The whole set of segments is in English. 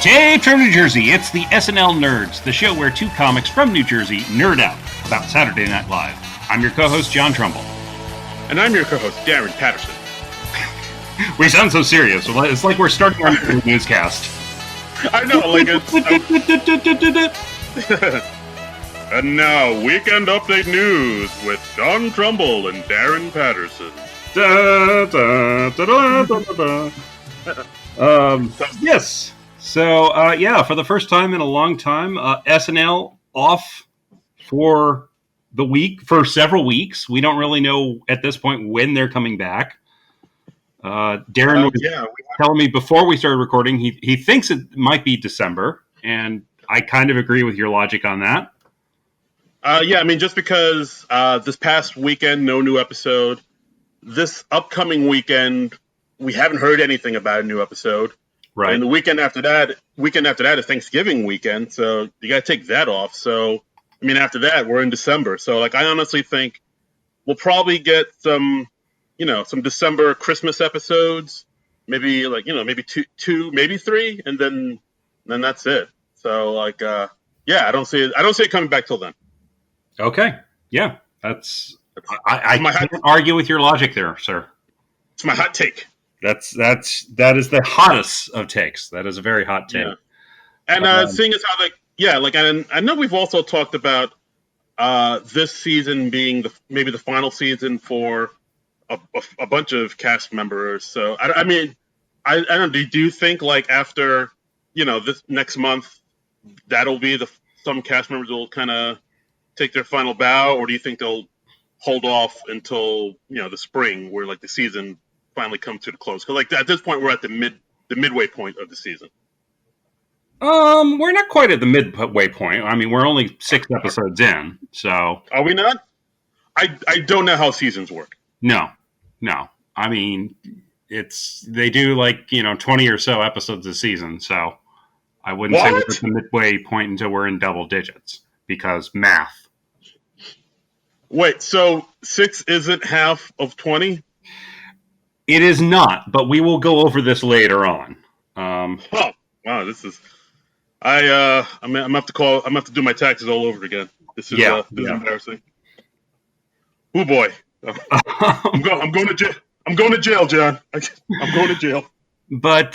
Tapes from New Jersey, it's the SNL Nerds, the show where two comics from New Jersey nerd out about Saturday Night Live. I'm your co-host, John Trumbull. And I'm your co-host, Darren Patterson. We sound so serious. It's like we're starting our newscast. I know, like it's... And now, Weekend Update News with John Trumbull and Darren Patterson. Yes. So, for the first time in a long time, SNL off for the week, for several weeks. We don't really know at this point when they're coming back. Darren was telling me before we started recording, he thinks it might be December, and I kind of agree with your logic on that. Just because this past weekend, no new episode. This upcoming weekend, we haven't heard anything about a new episode. Right. And the weekend after that is Thanksgiving weekend, so you got to take that off. So, after that, we're in December. So, I honestly think we'll probably get some December Christmas episodes, maybe two, maybe three, and then that's it. So, I don't see it coming back till then. Okay. Yeah, I can't argue with your logic there, sir. It's my hot take. That is the hottest of takes. That is a very hot take. Yeah. And seeing as how and I know we've also talked about this season being maybe the final season for a bunch of cast members. So I don't know. Do you think after this next month that'll be some cast members will kind of take their final bow, or do you think they'll hold off until the spring where the season finally comes to the close? Because at this point we're at the midway point of the season. We're not quite at the midway point. We're only 6 episodes in, so are we not? I don't know how seasons work. No. They do 20 or so episodes a season, so I wouldn't say we're at the midway point until we're in double digits because math. Wait, so 6 isn't half of 20? It is not, but we will go over this later on. Oh, wow! This is. I'm gonna have to do my taxes all over again. This is embarrassing. Oh boy, I'm going to jail. I'm going to jail, John. I'm going to jail. But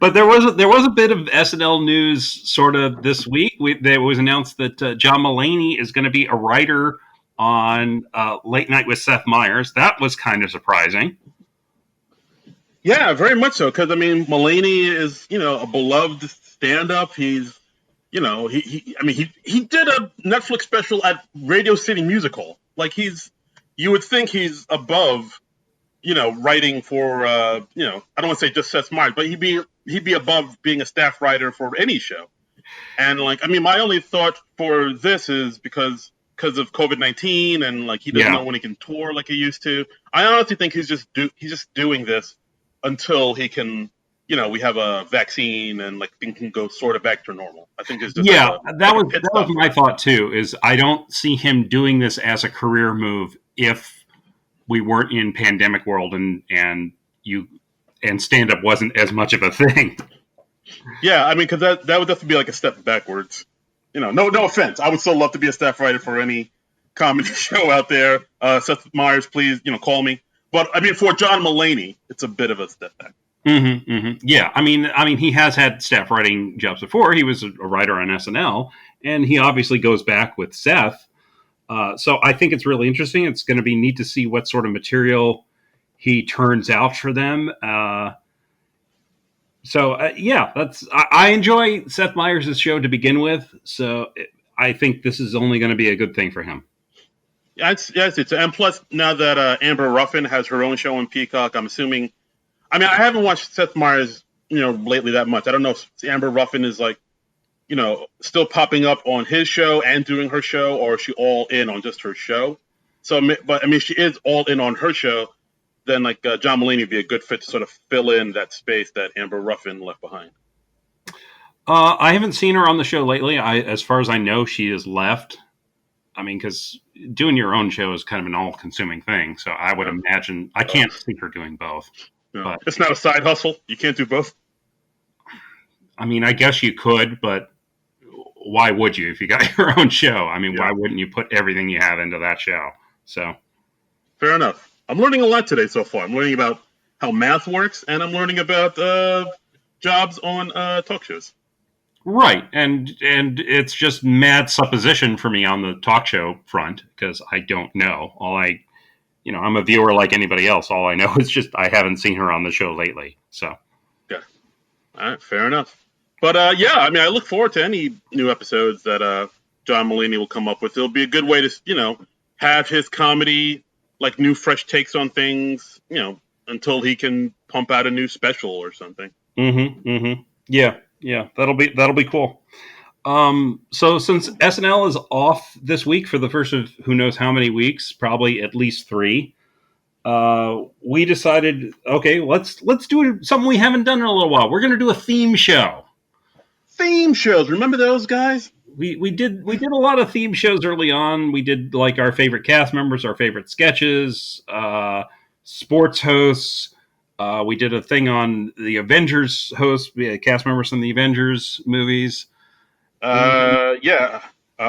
but there was a bit of SNL news sort of this week. It was announced that John Mulaney is going to be a writer on Late Night with Seth Meyers. That was kind of surprising. Yeah, very much so. Because Mulaney is a beloved stand-up. He's he did a Netflix special at Radio City Music Hall. You would think he's above writing for I don't want to say just Seth Meyers, but he'd be above being a staff writer for any show. And my only thought for this is because of COVID-19 and he doesn't know when he can tour like he used to. I honestly think he's just doing this until he can, we have a vaccine and things can go sort of back to normal. I think it's just that was my thought too. Is I don't see him doing this as a career move if we weren't in pandemic world and stand up wasn't as much of a thing. Yeah, because that would definitely be a step backwards. No offense. I would still love to be a staff writer for any comedy show out there. Seth Meyers, please, call me. But for John Mulaney, it's a bit of a step back. Mm-hmm, mm-hmm. Yeah, he has had staff writing jobs before. He was a writer on SNL, and he obviously goes back with Seth. So I think it's really interesting. It's going to be neat to see what sort of material he turns out for them. I enjoy Seth Meyers' show to begin with, so I think this is only going to be a good thing for him. Yes, and plus now that Amber Ruffin has her own show on Peacock, I'm assuming. I haven't watched Seth Meyers, lately that much. I don't know if Amber Ruffin is still popping up on his show and doing her show, or is she all in on just her show? So, but if she is all in on her show, then John Mulaney would be a good fit to sort of fill in that space that Amber Ruffin left behind. I haven't seen her on the show lately. As far as I know, she has left. Because doing your own show is kind of an all-consuming thing. So I would imagine I can't see her doing both. No. But it's not a side hustle. You can't do both. I mean, I guess you could, but why would you if you got your own show? I mean, Yeah. why wouldn't you put everything you have into that show? So Fair enough. I'm learning a lot today so far. I'm learning about how math works, and I'm learning about jobs on talk shows. right, and it's just mad supposition for me on the talk show front because I don't know. I'm a viewer like anybody else. All I know is just I haven't seen her on the show lately. So Yeah. All right. Fair enough. But yeah, I mean, I look forward to any new episodes that John Mulaney will come up with. It'll be a good way to, have his comedy, like new fresh takes on things, until he can pump out a new special or something. yeah, that'll be cool. So since SNL is off this week for the first of who knows how many weeks, probably at least 3, we decided, okay, let's do something we haven't done in a little while. We're going to do a theme show. Theme shows, remember those guys? We did a lot of theme shows early on. We did like our favorite cast members, our favorite sketches, sports hosts. We did a thing on the Avengers hosts, cast members from the Avengers movies. Yeah.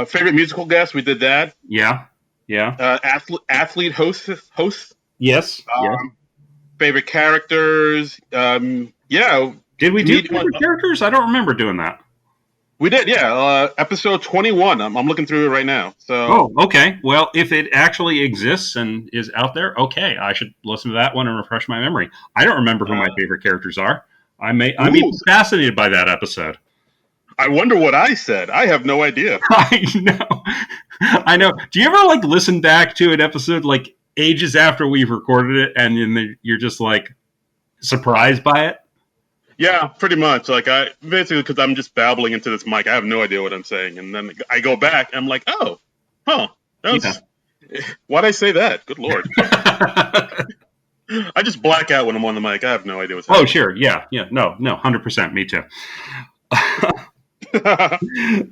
Favorite musical guest, we did that. Yeah. Athlete hosts. Yes. Favorite characters. Yeah. Did we do favorite characters? I don't remember doing that. We did, yeah. Episode 21. I'm looking through it right now. So. Oh, okay. Well, if it actually exists and is out there, okay, I should listen to that one and refresh my memory. I don't remember who my favorite characters are. I'm even fascinated by that episode. I wonder what I said. I have no idea. I know. Do you ever listen back to an episode ages after we've recorded it, and then you're just surprised by it? Yeah, pretty much. I basically, because I'm just babbling into this mic, I have no idea what I'm saying, and then I go back, and I'm like, oh, why'd I say that? Good Lord. I just black out when I'm on the mic. I have no idea what's happening. Oh, sure. Yeah. No, 100%. Me too.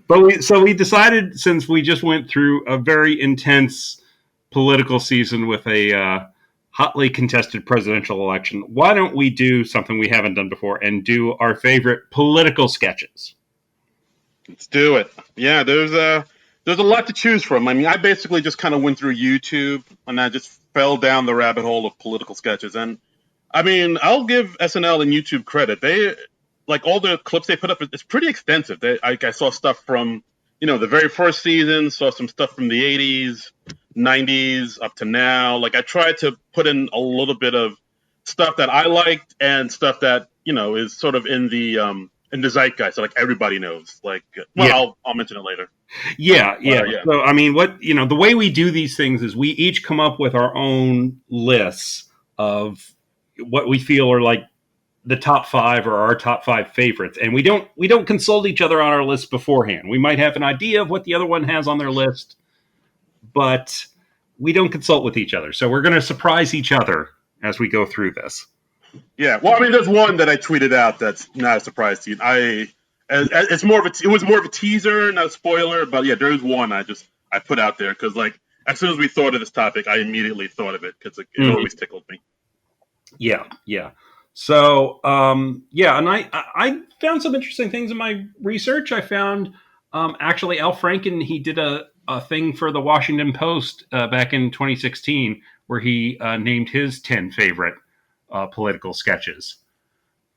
But we decided, since we just went through a very intense political season with a hotly contested presidential election, why don't we do something we haven't done before and do our favorite political sketches? Let's do it. Yeah, there's a lot to choose from. I mean, I basically just kind of went through YouTube and I just fell down the rabbit hole of political sketches. And I mean, I'll give SNL and YouTube credit. They all the clips they put up, it's pretty extensive. I saw stuff from, the very first season, saw some stuff from the 80s, 90s up to now. I tried to put in a little bit of stuff that I liked and stuff that, is sort of in the zeitgeist. So everybody knows. I'll mention it later. Yeah. So, I mean, the way we do these things is we each come up with our own lists of what we feel are the top 5 or our top 5 favorites, and we don't consult each other on our list beforehand. We might have an idea of what the other one has on their list, but we don't consult with each other. So we're going to surprise each other as we go through this. Yeah, well, I mean, there's one that I tweeted out that's not a surprise to you. It was more of a teaser, not a spoiler, but yeah, there's one I put out there because as soon as we thought of this topic, I immediately thought of it because it always tickled me. Yeah. So, and I found some interesting things in my research. I found, actually, Al Franken, he did a thing for the Washington Post back in 2016 where he named his 10 favorite political sketches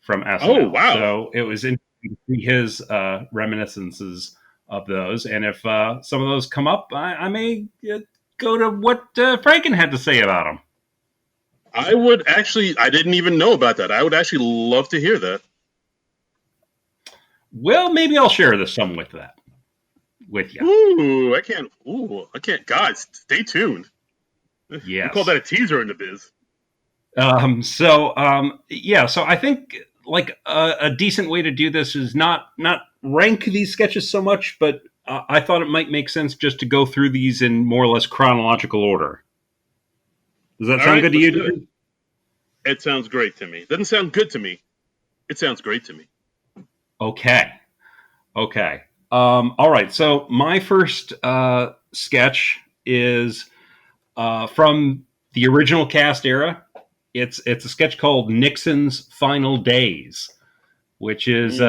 from SNL. Oh, wow. So it was interesting to see his reminiscences of those. And if some of those come up, I may go to what Franken had to say about them. I didn't even know about that. I would actually love to hear that. Well, maybe I'll share some with you. Ooh, I can't. Guys, stay tuned. Yeah. We call that a teaser in the biz. So I think a decent way to do this is not rank these sketches so much, but I thought it might make sense just to go through these in more or less chronological order. Does that sound good to you, dude? It sounds great to me. Doesn't sound good to me. It sounds great to me. Okay. All right. So my first sketch is from the original cast era. It's a sketch called Nixon's Final Days, which is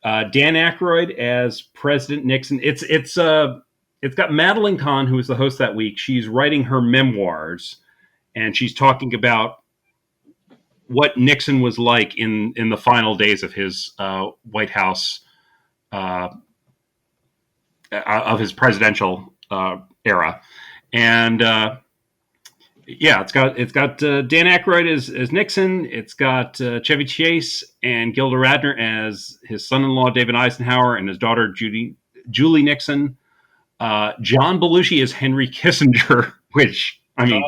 Dan Aykroyd as President Nixon. It's got Madeline Kahn, who was the host that week. She's writing her memoirs, and she's talking about what Nixon was like in the final days of his White House, of his presidential era. And it's got Dan Aykroyd as Nixon. It's got Chevy Chase and Gilda Radner as his son-in-law David Eisenhower and his daughter Julie Nixon. John Belushi is Henry Kissinger, which, I mean,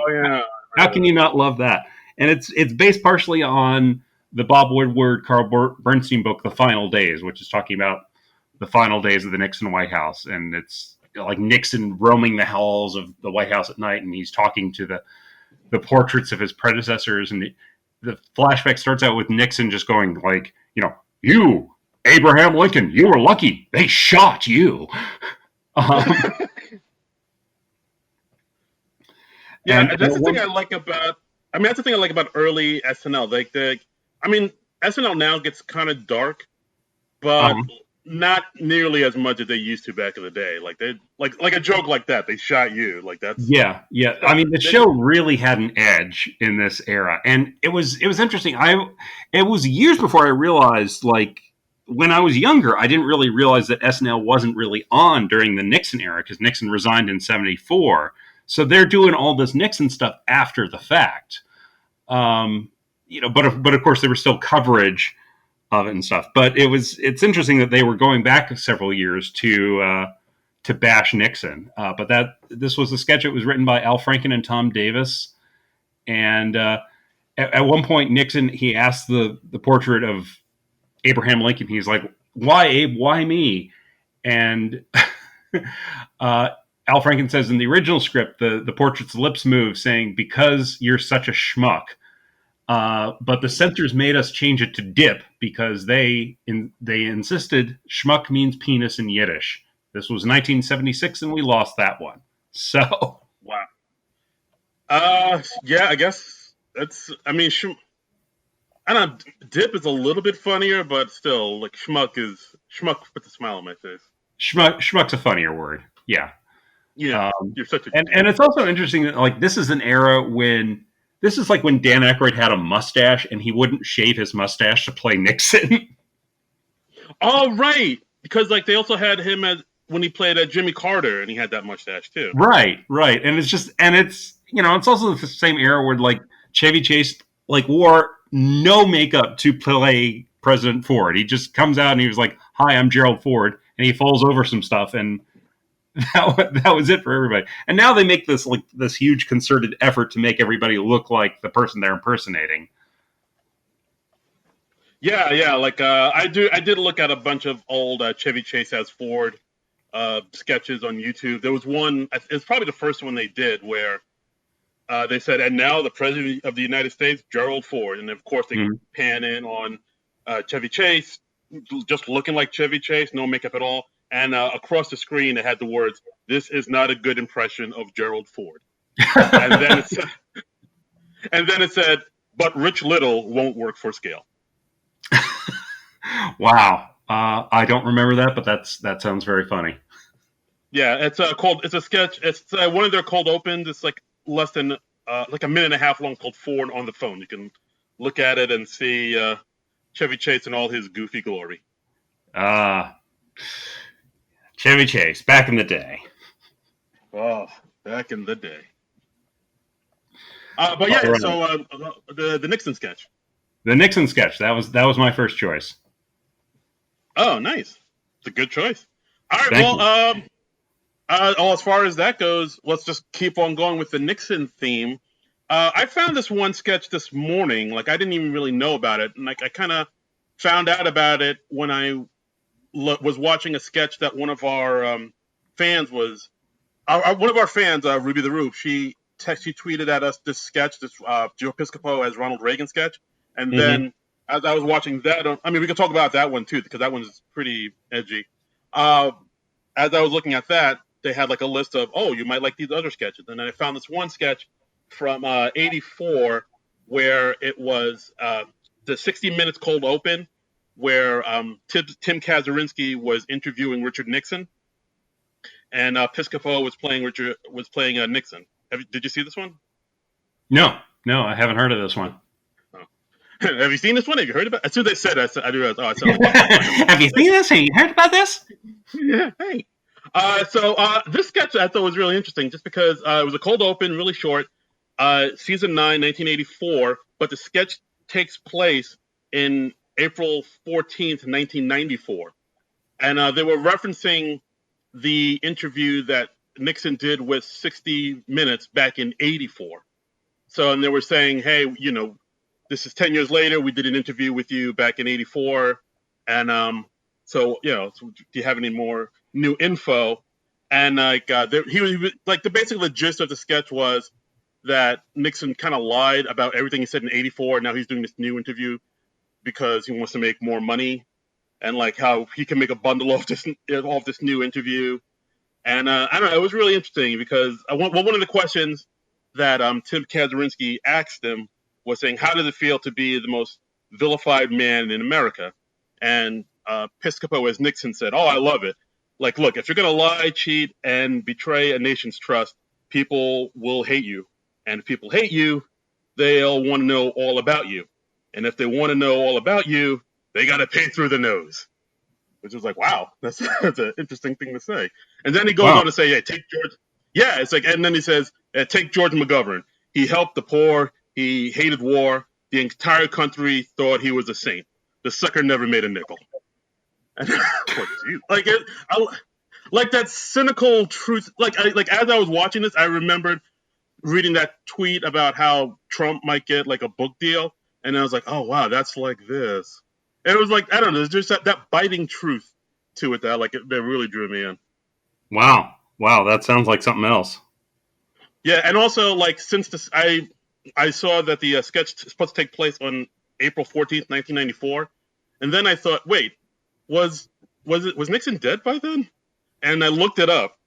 how can you not love that? And it's based partially on the Bob Woodward, Carl Bernstein book, The Final Days, which is talking about the final days of the Nixon White House. And it's like Nixon roaming the halls of the White House at night, and he's talking to the portraits of his predecessors. And the flashback starts out with Nixon just going like, you, Abraham Lincoln, you were lucky. They shot you. That's the thing I like about. That's the thing I like about early SNL. SNL now gets kind of dark, but not nearly as much as they used to back in the day. Like a joke like that, they shot you. Like that's yeah. I mean, the show really had an edge in this era, and it was interesting. It was years before I realized, like, when I was younger, I didn't really realize that SNL wasn't really on during the Nixon era, because Nixon resigned in '74. So they're doing all this Nixon stuff after the fact. But of course there was still coverage of it and stuff. But it's interesting that they were going back several years to bash Nixon. But this was a sketch. It was written by Al Franken and Tom Davis. And at one point, Nixon, he asked the portrait of Abraham Lincoln. He's like, "Why, Abe? Why me?" And Al Franken says in the original script, the portrait's lips move, saying, "Because you're such a schmuck." But the censors made us change it to dip because they insisted schmuck means penis in Yiddish. This was 1976, and we lost that one. So wow. I guess that's. I don't know. Dip is a little bit funnier, but still, like schmuck with a smile on my face. Schmuck's a funnier word. Yeah. Yeah. You're such a. And it's also interesting that, like, this is an era when. This is like when Dan Aykroyd had a mustache and he wouldn't shave his mustache to play Nixon. Oh, right. Because like they also had him as when he played Jimmy Carter, and he had that mustache too. Right. And it's also the same era where like Chevy Chase like wore no makeup to play President Ford. He just comes out and he was like, "Hi, I'm Gerald Ford," and he falls over some stuff, and that was it for everybody. And now they make this huge concerted effort to make everybody look like the person they're impersonating. Yeah. Like I did look at a bunch of old Chevy Chase as Ford sketches on YouTube. There was one. It's probably the first one they did where they said, "And now the President of the United States, Gerald Ford," and of course they pan in on Chevy Chase, just looking like Chevy Chase, no makeup at all. And across the screen, it had the words, "This is not a good impression of Gerald Ford." and then it said, "But Rich Little won't work for scale." Wow. I don't remember that, but that sounds very funny. Yeah, it's a sketch. It's one of their cold opens. It's like less than like a minute and a half long, called Ford on the Phone. You can look at it and see Chevy Chase in all his goofy glory. Chevy Chase, back in the day. Oh, back in the day. But yeah, right. So the Nixon sketch. The Nixon sketch. That was my first choice. Oh, nice. It's a good choice. All right. As far as that goes, let's just keep on going with the Nixon theme. I found this one sketch this morning. Like, I didn't even really know about it, and like I kind of found out about it when I was watching a sketch that one of our fans Ruby the Roof. She tweeted at us this sketch, this Joe Piscopo as Ronald Reagan sketch, and then as I was watching that, we can talk about that one too because that one's pretty edgy. As I was looking at that, they had like a list of, you might like these other sketches, and then I found this one sketch from '84 where it was the 60 Minutes cold open. where Tim Kazurinsky was interviewing Richard Nixon, and Piscopo was playing Nixon. Did you see this one? No, I haven't heard of this one. Oh. Have you seen this one? Have you heard about it? As soon as I said, I realized, I said, have you seen this? Have you heard about this? Yeah, hey. So this sketch I thought was really interesting just because it was a cold open, really short, season 9, 1984, but the sketch takes place in April 14th, 1994. And they were referencing the interview that Nixon did with 60 Minutes back in 84. So, and they were saying, hey, this is 10 years later. We did an interview with you back in 84. And so do you have any more new info? And he was like, the gist of the sketch was that Nixon kind of lied about everything he said in 84. Now he's doing this new interview because he wants to make more money, and like how he can make a bundle off this new interview. And I don't know, it was really interesting because one of the questions that Tim Kazurinsky asked him was saying, how does it feel to be the most vilified man in America? And Piscopo, as Nixon, said, oh, I love it. Like, look, if you're going to lie, cheat, and betray a nation's trust, people will hate you. And if people hate you, they'll want to know all about you. And if they want to know all about you, they got to pay through the nose. Which was like, wow, that's an interesting thing to say. And then he goes on to say, yeah, take George. Yeah, it's like, and then he says, take George McGovern. He helped the poor. He hated war. The entire country thought he was a saint. The sucker never made a nickel. And like that cynical truth. Like as I was watching this, I remembered reading that tweet about how Trump might get like a book deal, and I was like, oh wow, that's like this. And it was like, I don't know, there's just that biting truth to it that that really drew me in. Wow, that sounds like something else. Yeah, and also like since this, I saw that the sketch is supposed to take place on April 14th, 1994, and then I thought, wait, was Nixon dead by then? And I looked it up.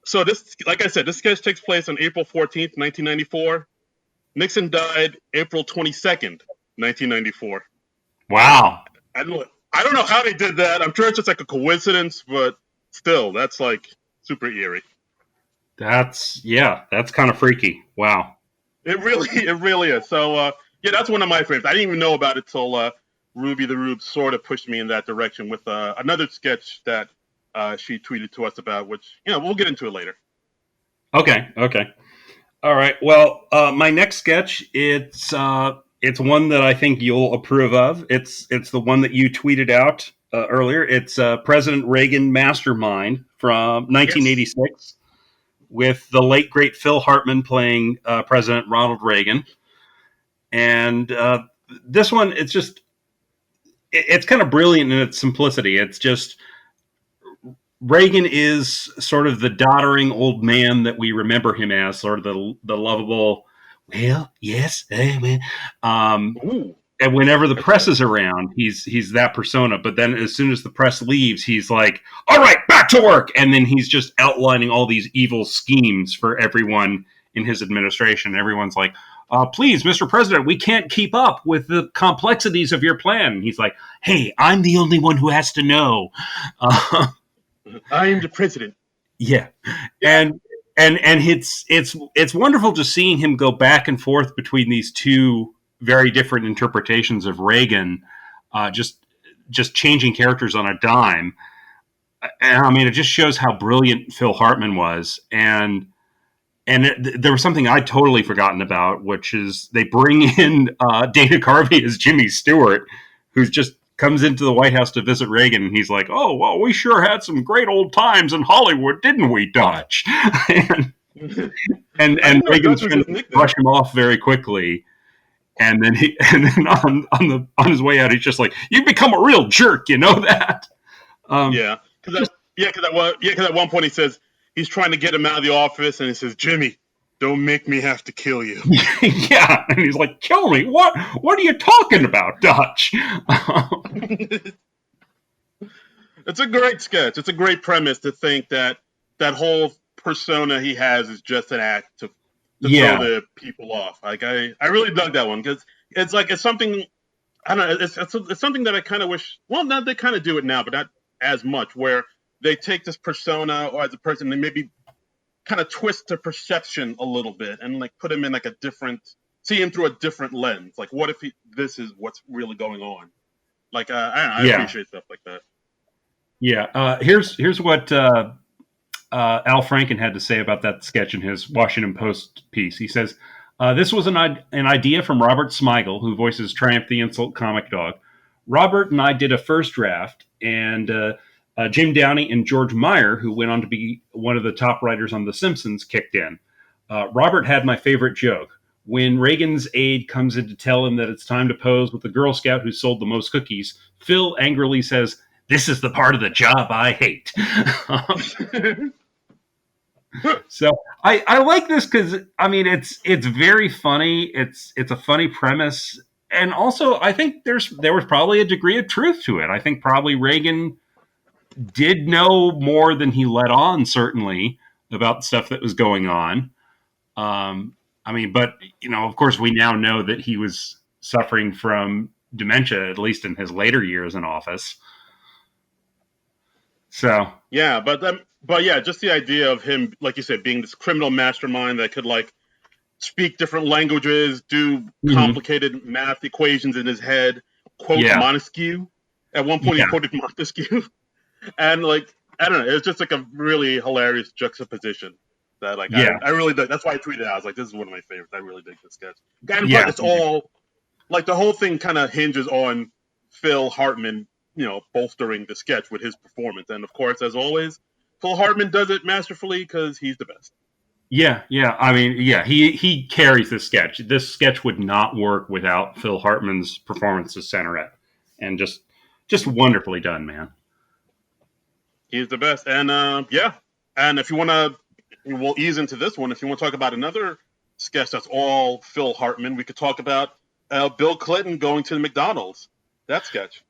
So this, like I said, this sketch takes place on April 14th, 1994. Nixon died April 22nd, 1994. Wow. I don't know how they did that. I'm sure it's just like a coincidence, but still, that's like super eerie. That's kind of freaky. Wow. It really is. So yeah, that's one of my favorites. I didn't even know about it till Ruby the Rube sort of pushed me in that direction with another sketch that she tweeted to us about, which we'll get into it later. Okay. All right. Well, my next sketch, it's one that I think you'll approve of. It's the one that you tweeted out earlier. It's President Reagan Mastermind from 1986, yes, with the late great Phil Hartman playing President Ronald Reagan. And this one, it's kind of brilliant in its simplicity. It's just Reagan is sort of the doddering old man that we remember him as, sort of the lovable, well, yes, amen. And whenever the press is around, he's that persona. But then as soon as the press leaves, he's like, all right, back to work. And then he's just outlining all these evil schemes for everyone in his administration. Everyone's like, please, Mr. President, we can't keep up with the complexities of your plan. And he's like, hey, I'm the only one who has to know. I am the president. Yeah. And it's wonderful just seeing him go back and forth between these two very different interpretations of Reagan, just changing characters on a dime. And I mean, it just shows how brilliant Phil Hartman was. And there was something I'd totally forgotten about, which is they bring in Dana Carvey as Jimmy Stewart, who's just comes into the White House to visit Reagan, and he's like, oh, well, we sure had some great old times in Hollywood, didn't we, Dutch? and Reagan's trying to brush him off very quickly. And then on his way out, he's just like, "You've become a real jerk, you know that?" Because at one point he says he's trying to get him out of the office, and he says, "Jimmy, don't make me have to kill you." Yeah, and he's like, "Kill me? What are you talking about, Dutch?" It's a great sketch. It's a great premise to think that whole persona he has is just an act to throw the people off. Like I really dug that one because it's something I don't know. It's something that I kind of wish. Well, no, they kind of do it now, but not as much. Where they take this persona or as a person, they maybe kind of twist the perception a little bit and like put him in like a different, see him through a different lens. Like, what if this is what's really going on? Like, I Yeah, appreciate stuff like that. yeah. Here's what Al Franken had to say about that sketch in his Washington Post piece. He says, this was an idea from Robert Smigel, who voices Triumph the Insult Comic Dog. Robert and I did a first draft, and Jim Downey and George Meyer, who went on to be one of the top writers on The Simpsons, kicked in. Robert had my favorite joke. When Reagan's aide comes in to tell him that it's time to pose with the Girl Scout who sold the most cookies, Phil angrily says, "This is the part of the job I hate." So I like this because I mean it's very funny. It's a funny premise, and also I think there was probably a degree of truth to it. I think probably Reagan did know more than he let on, certainly about stuff that was going on. I mean, but of course, we now know that he was suffering from dementia, at least in his later years in office. So Yeah, but yeah, just the idea of him, like you said, being this criminal mastermind that could like speak different languages, do mhm. complicated math equations in his head, quote Yeah, Montesquieu. At one point, he yeah, quoted Montesquieu, and like I don't know, it's just like a really hilarious juxtaposition that like yeah, I really dig. That's why I tweeted out. I was like, this is one of my favorites. I really dig this sketch. And plus, yeah, it's all like the whole thing kind of hinges on Phil Hartman, bolstering the sketch with his performance. And of course, as always, Phil Hartman does it masterfully because he's the best. yeah, yeah. I mean, yeah, he carries this sketch. This sketch would not work without Phil Hartman's performance as center it, and just wonderfully done, man. He's the best. And yeah. And if you want to, we'll ease into this one. If you want to talk about another sketch that's all Phil Hartman, we could talk about Bill Clinton going to the McDonald's. That sketch.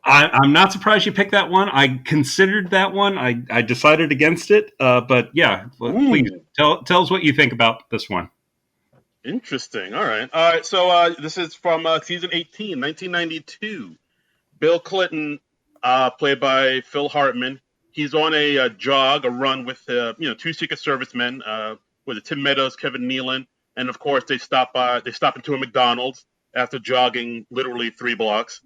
I'm not surprised you picked that one. I considered that one. I decided against it. But yeah, please Ooh, tell us what you think about this one. interesting. All right. All right. So this is from season 18, 1992. Bill Clinton, played by Phil Hartman. He's on a jog, a run with two Secret Servicemen, with Tim Meadows, Kevin Nealon, and of course they stop into a McDonald's after jogging literally 3 blocks,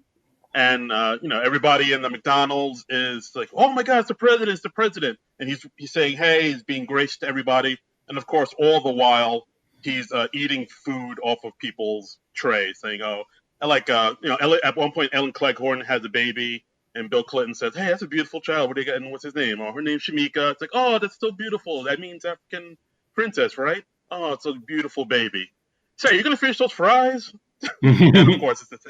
and everybody in the McDonald's is like, "Oh my God, it's the president! It's the president!" And he's saying, "Hey," he's being gracious to everybody, and of course all the while he's eating food off of people's trays, saying, "Oh." And like at one point, Ellen Cleghorn has a baby, and Bill Clinton says, "Hey, that's a beautiful child. What are you getting? What's his name? Oh, her name's Shamika." It's like, "Oh, that's so beautiful. That means African princess, right? Oh, it's a beautiful baby." Say, "You gonna finish those fries?" And of course, it's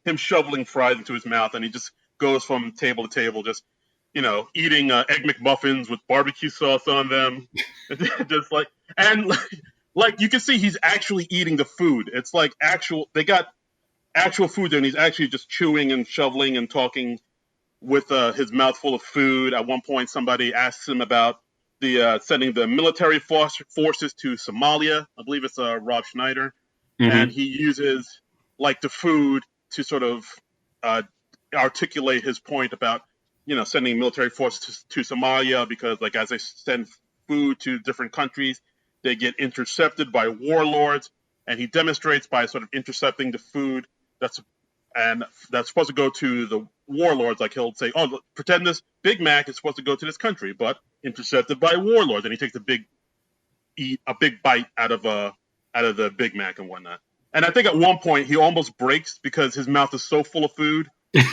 him shoveling fries into his mouth, and he just goes from table to table, just eating egg McMuffins with barbecue sauce on them, just and like you can see he's actually eating the food. It's like they got actual food there, and he's actually just chewing and shoveling and talking with his mouth full of food. At one point, somebody asks him about the sending the military forces to Somalia. I believe it's Rob Schneider, and Hmm. he uses like the food to sort of uh, articulate his point about sending military forces to Somalia because like as they send food to different countries, they get intercepted by warlords, and he demonstrates by sort of intercepting the food that's that's supposed to go to the warlords. Like he'll say, "Oh, pretend this Big Mac is supposed to go to this country, but intercepted by warlords," and he takes a big bite out of the Big Mac and whatnot. And I think at one point he almost breaks because his mouth is so full of food.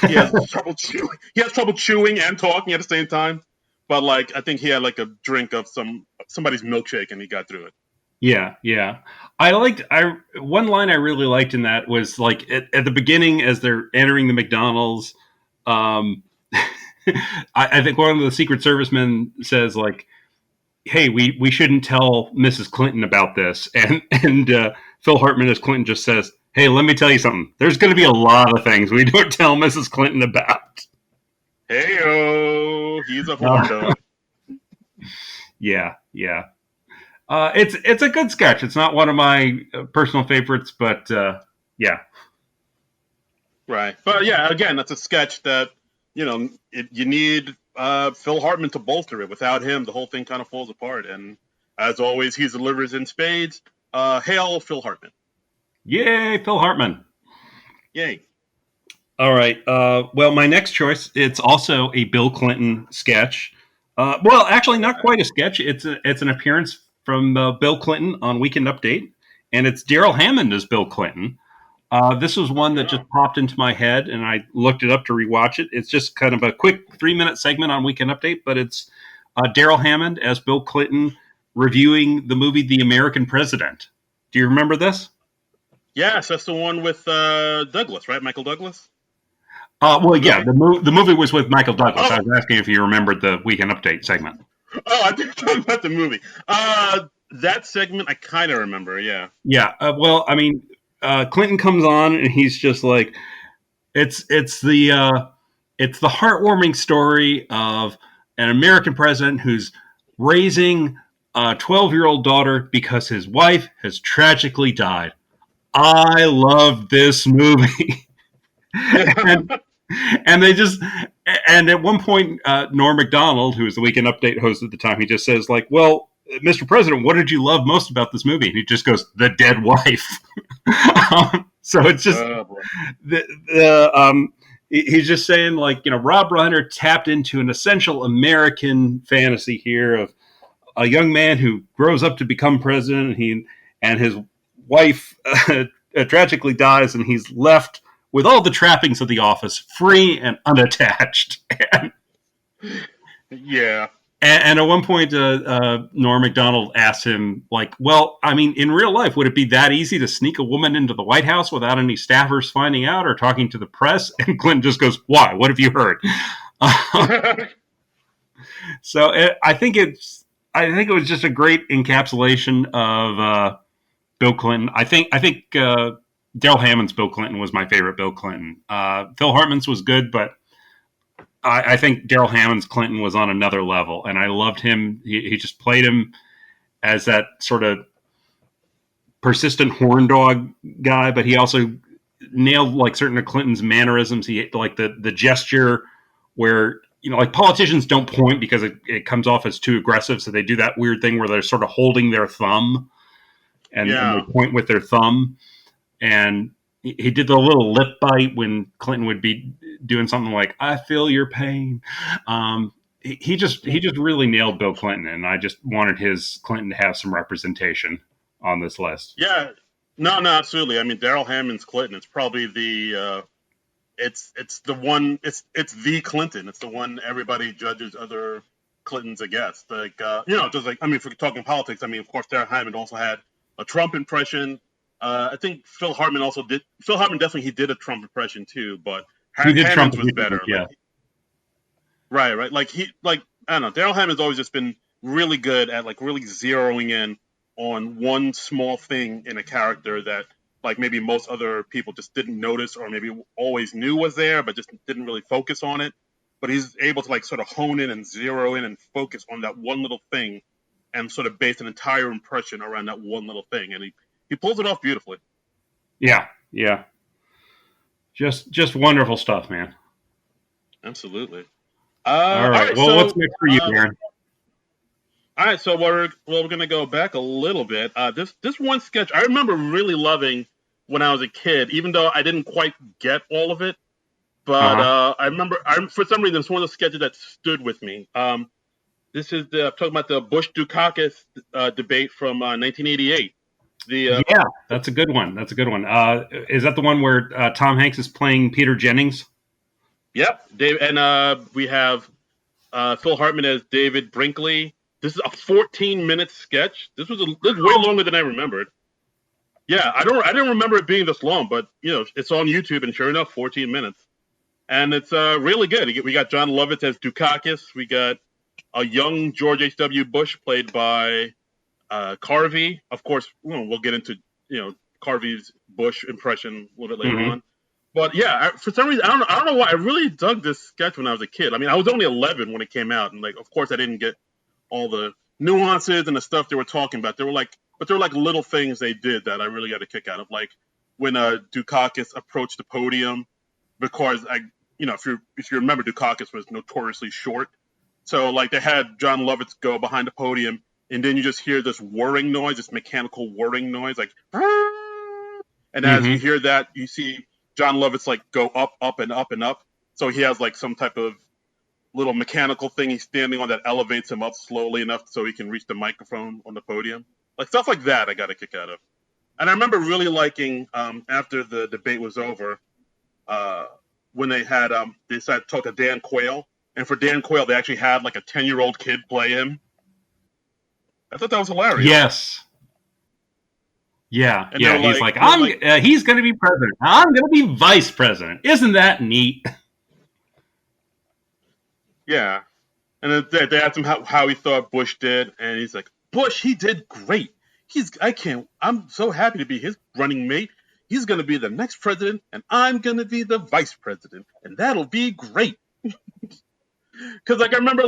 He has trouble chewing. He has trouble chewing and talking at the same time. But like I think he had like a drink of somebody's milkshake and he got through it. Yeah, yeah. I one line I really liked in that was like at the beginning as they're entering the McDonald's. Um, I think one of the Secret Servicemen says like, "Hey, we shouldn't tell Mrs. Clinton about this," and Phil Hartman as Clinton just says, "Hey, let me tell you something. There's going to be a lot of things we don't tell Mrs. Clinton about." Heyo, he's a horn Uh, dog. yeah, yeah. It's a good sketch. It's not one of my personal favorites, but yeah, Right. But yeah, again, that's a sketch that, you need Phil Hartman to bolster it. Without him, the whole thing kind of falls apart. And as always, he delivers in spades. Hail Phil Hartman. Yay, Phil Hartman. Yay. All right. Well, my next choice, it's also a Bill Clinton sketch. Well, actually, not quite a sketch. It's an appearance from Bill Clinton on Weekend Update, and it's Daryl Hammond as Bill Clinton. This was one that just Oh. popped into my head, and I looked it up to rewatch it. It's just kind of a quick 3-minute segment on Weekend Update, but it's Daryl Hammond as Bill Clinton reviewing the movie The American President. Do you remember this? Yes, that's the one with Douglas, right? Michael Douglas? Well, The yeah, movie? the movie was with Michael Douglas. I Oh, was asking if you remembered the Weekend Update segment. I think you're talking about the movie. That segment I kind of remember, yeah. Yeah, well, I mean, Clinton comes on and he's just like, it's it's the uh, it's the heartwarming story of an American president who's raising a 12-year-old daughter because his wife has tragically died. I love this movie. and and they just and at one point Norm Macdonald, who was the Weekend Update host at the time, he just says like, well, Mr. President, what did you love most about this movie? And he just goes, the dead wife. So it's just Oh, boy. he's just saying like, Rob Reiner tapped into an essential American fantasy here of a young man who grows up to become president, and his wife tragically dies, and he's left with all the trappings of the office, free and unattached. and, Yeah. and at one point, Norm Macdonald asked him, like, well, I mean, in real life, would it be that easy to sneak a woman into the White House without any staffers finding out or talking to the press? And Clinton just goes, why? What have you heard? So I think it was just a great encapsulation of Bill Clinton. I think Daryl Hammond's Bill Clinton was my favorite Bill Clinton. Phil Hartman's was good, but I think Daryl Hammond's Clinton was on another level, and I loved him. He just played him as that sort of persistent horn dog guy, but he also nailed like certain of Clinton's mannerisms. He like the gesture where like politicians don't point because it comes off as too aggressive, so they do that weird thing where they're sort of holding their thumb and Yeah. they point with their thumb. And he did the little lip bite when Clinton would be doing something like "I feel your pain." He just really nailed Bill Clinton, and I just wanted his Clinton to have some representation on this list. Yeah. No, no, absolutely. I mean, Daryl Hammond's Clinton. It's probably it's the one. It's the Clinton. It's the one everybody judges other Clintons against. Like, just like, I mean, if we're talking politics, I mean, of course, Daryl Hammond also had a Trump impression. I think Phil Hartman also did. Phil Hartman definitely he did a Trump impression too, but He did Trump Hammond's a was few times, better. yeah. Right, right. I don't know. Daryl Hammond's always just been really good at like really zeroing in on one small thing in a character that like maybe most other people just didn't notice or maybe always knew was there, but just didn't really focus on it. But he's able to like sort of hone in and zero in and focus on that one little thing and sort of base an entire impression around that one little thing. And he pulls it off beautifully. Yeah, yeah. Just wonderful stuff, man. Absolutely. All All right. right, Well, what's so next for you, Aaron? All right, so we're gonna go back a little bit. This one sketch I remember really loving when I was a kid, even though I didn't quite get all of it. But Uh huh. I remember, for some reason, it's one of those sketches that stood with me. This is I'm talking about the Bush Dukakis debate from 1988. The Yeah, that's a good one. That's a good one. Is that the one where Tom Hanks is playing Peter Jennings? Yep, Dave, and we have Phil Hartman as David Brinkley. This is a 14-minute sketch. This is way longer than I remembered. Yeah, I didn't remember it being this long, but it's on YouTube, and sure enough, 14 minutes, and it's really good. We got John Lovitz as Dukakis. We got a young George H.W. Bush played by Carvey. Of course, we'll get into Carvey's Bush impression a little bit later Mm-hmm. on. But yeah, for some reason, I don't know why I really dug this sketch when I was a kid. I mean, I was only 11 when it came out, and like, of course, I didn't get all the nuances and the stuff they were talking about. There were like little things they did that I really got a kick out of, like when Dukakis approached the podium because if you remember, Dukakis was notoriously short. So like they had John Lovitz go behind the podium, and then you just hear this whirring noise, this mechanical whirring noise, like, and as you hear that, you see John Lovitz like go up, up, and up and up. So he has like some type of little mechanical thing he's standing on that elevates him up slowly enough so he can reach the microphone on the podium. Like stuff like that, I got a kick out of. And I remember really liking after the debate was over, when they decided to talk to Dan Quayle. And for Dan Quayle, they actually had like a 10-year-old kid play him. I thought that was hilarious. Yes. Yeah. And yeah. He's he's going to be president. I'm going to be vice president. Isn't that neat? Yeah. And then they asked him how he thought Bush did. And he's like, Bush, he did great. I'm so happy to be his running mate. He's going to be the next president, and I'm going to be the vice president. And that'll be great. Because like I remember,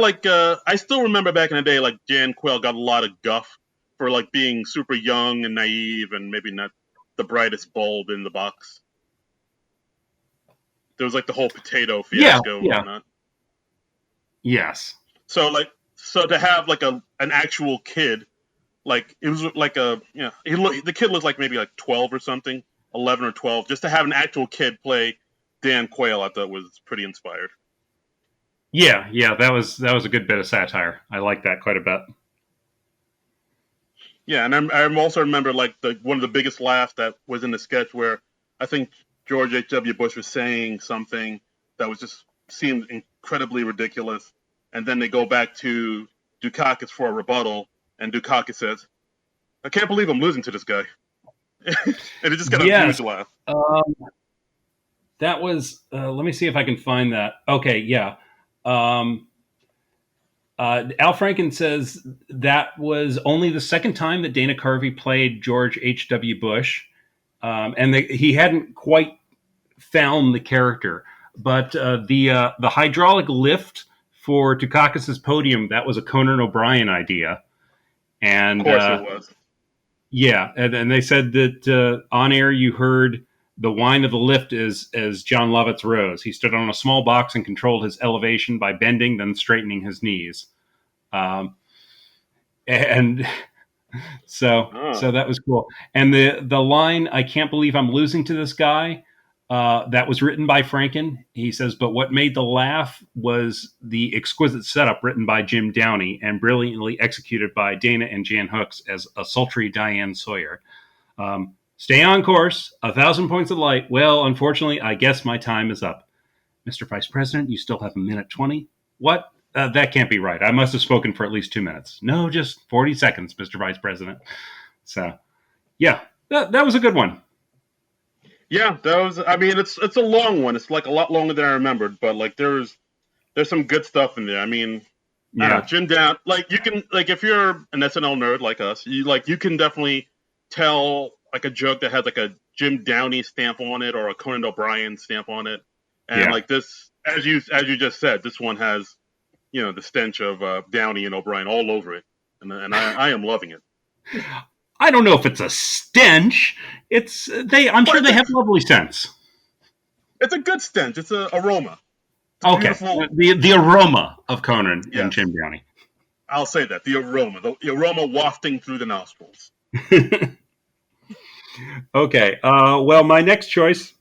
I still remember back in the day, like Dan Quayle got a lot of guff for like being super young and naive and maybe not the brightest bulb in the box. There was like the whole potato fiasco and whatnot. Yes. So to have like an actual kid, like it was like the kid looked like maybe like 12 or something, 11 or 12. Just to have an actual kid play Dan Quayle, I thought was pretty inspired. Yeah, that was a good bit of satire. I like that quite a bit. Yeah, and I also remember like one of the biggest laughs that was in the sketch where I think George H.W. Bush was saying something that was just seemed incredibly ridiculous, and then they go back to Dukakis for a rebuttal, and Dukakis says, "I can't believe I'm losing to this guy," and it just got a huge laugh. That was. Let me see if I can find that. Okay, yeah. Al Franken says that was only the second time that Dana Carvey played George H.W. Bush, and he hadn't quite found the character. But the hydraulic lift for Dukakis' podium, that was a Conan O'Brien idea. And, of course it was. Yeah, and they said that on air you heard the whine of the lift as John Lovitz rose. He stood on a small box and controlled his elevation by bending, then straightening his knees. And so that was cool. And the line, "I can't believe I'm losing to this guy," that was written by Franken. He says, but what made the laugh was the exquisite setup written by Jim Downey and brilliantly executed by Dana and Jan Hooks as a sultry Diane Sawyer. Stay on course, 1,000 points of light. Well, unfortunately, I guess my time is up. Mr. Vice President, you still have a minute 20. What? That can't be right. I must have spoken for at least 2 minutes. No, just 40 seconds, Mr. Vice President. So, yeah, that was a good one. Yeah, that was. I mean, it's a long one. It's like a lot longer than I remembered, but like there's some good stuff in there. I mean, Jim Down. Like you can if you're an SNL nerd like us, you can definitely tell like a joke that has like a Jim Downey stamp on it or a Conan O'Brien stamp on it, and like this, as you just said, this one has the stench of Downey and O'Brien all over it, and I am loving it. I don't know if it's a stench. I'm sure they have lovely scents. It's a good stench. It's an aroma. Okay, beautiful... the aroma of Conan and Jim Downey. I'll say that the aroma wafting through the nostrils. Okay. Well, my next choice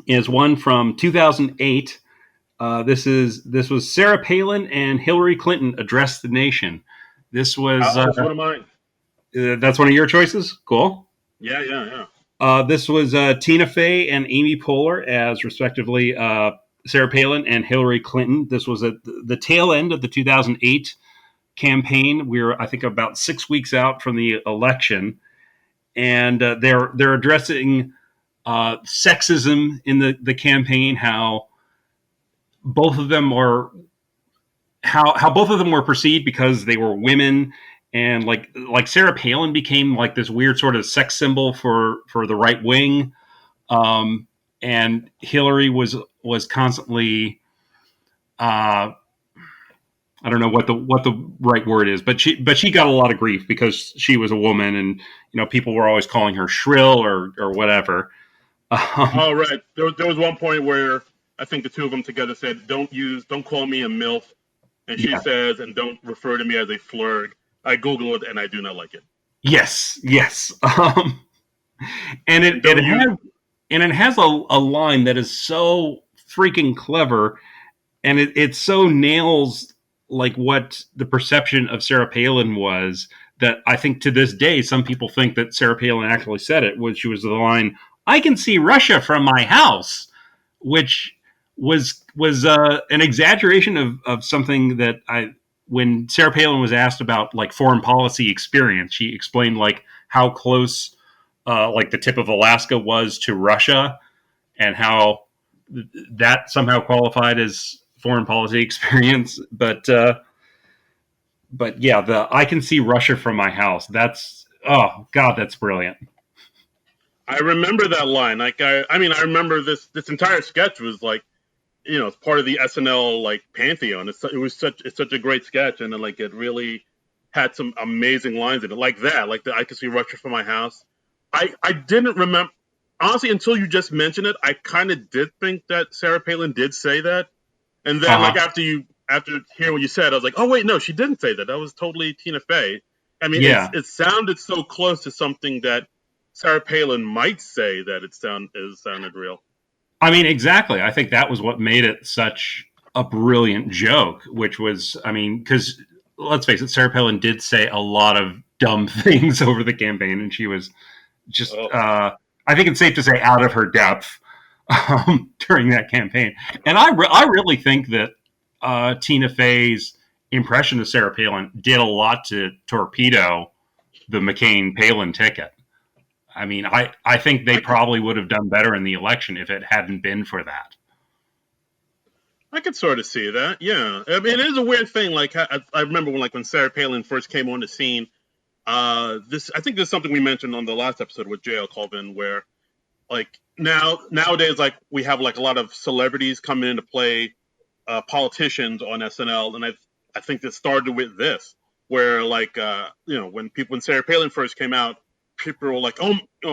is one from 2008. This was Sarah Palin and Hillary Clinton addressed the nation. This was one of mine. That's one of your choices? Cool. Yeah. This was Tina Fey and Amy Poehler as respectively Sarah Palin and Hillary Clinton. This was at the tail end of the 2008 campaign. We were, I think, about 6 weeks out from the election. And they're addressing sexism in the campaign, how both of them were perceived because they were women, and like Sarah Palin became like this weird sort of sex symbol for the right wing, and Hillary was constantly I don't know what the right word is, but she got a lot of grief because she was a woman, and people were always calling her shrill or whatever. Oh, right. There was one point where I think the two of them together said, don't call me a MILF. And she Yeah. says, and don't refer to me as a flirg. I Google it and I do not like it. Yes. Yes. And And don't use, it has a line that is so freaking clever, and it so nails like what the perception of Sarah Palin was, that I think to this day some people think that Sarah Palin actually said it, which was the line, "I can see Russia from my house," which was an exaggeration of something that I, when Sarah Palin was asked about like foreign policy experience, she explained like how close like the tip of Alaska was to Russia, and how that somehow qualified as foreign policy experience. But yeah, the "I can see Russia from my house." That's, oh god, that's brilliant. I remember that line. Like, I mean, I remember this entire sketch was like, it's part of the SNL like pantheon. It's such a great sketch, and then like it really had some amazing lines in it, like that, like the "I can see Russia from my house." I didn't remember, honestly, until you just mentioned it. I kind of did think that Sarah Palin did say that, and then like Uh-huh. after hearing what you said, I was like, oh wait, no, she didn't say that. That was totally Tina Fey. I mean, Yeah. it sounded so close to something that Sarah Palin might say that it sounded real. I mean, exactly. I think that was what made it such a brilliant joke, which was, I mean, because let's face it, Sarah Palin did say a lot of dumb things over the campaign, and she was just, Oh, I think it's safe to say, out of her depth during that campaign. And I really think that Tina Fey's impression of Sarah Palin did a lot to torpedo the McCain Palin ticket. I mean, I think they I could probably would have done better in the election if it hadn't been for that. I could sort of see that. Yeah, I mean, it is a weird thing. Like I remember when Sarah Palin first came on the scene. This I think this is something we mentioned on the last episode with JL Colvin, where like nowadays like we have like a lot of celebrities coming in to play politicians on SNL, and I think this started with this, where like when Sarah Palin first came out, people were like,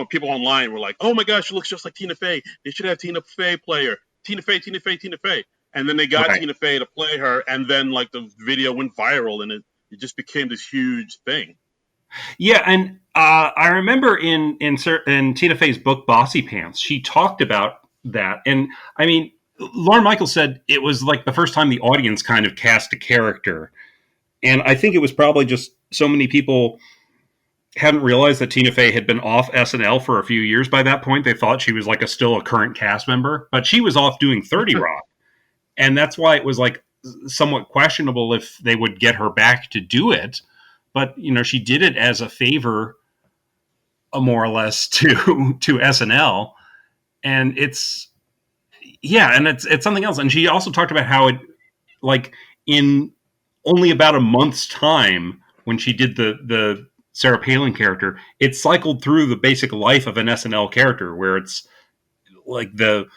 people online were like, oh my gosh, she looks just like Tina Fey. They should have Tina Fey play her. Tina Fey, Tina Fey, Tina Fey. And then they got Right. Tina Fey to play her, and then like the video went viral, and it just became this huge thing. Yeah, and I remember in Tina Fey's book Bossy Pants, she talked about that, and I mean, Lauren Michaels said it was like the first time the audience kind of cast a character, and I think it was probably just so many people hadn't realized that Tina Fey had been off SNL for a few years by that point. They thought she was like still a current cast member, but she was off doing 30 Rock, and that's why it was like somewhat questionable if they would get her back to do it. But she did it as a favor, more or less, to SNL, and it's something else. And she also talked about how it, like, in only about a month's time, when she did the Sarah Palin character, it cycled through the basic life of an SNL character, where it's like the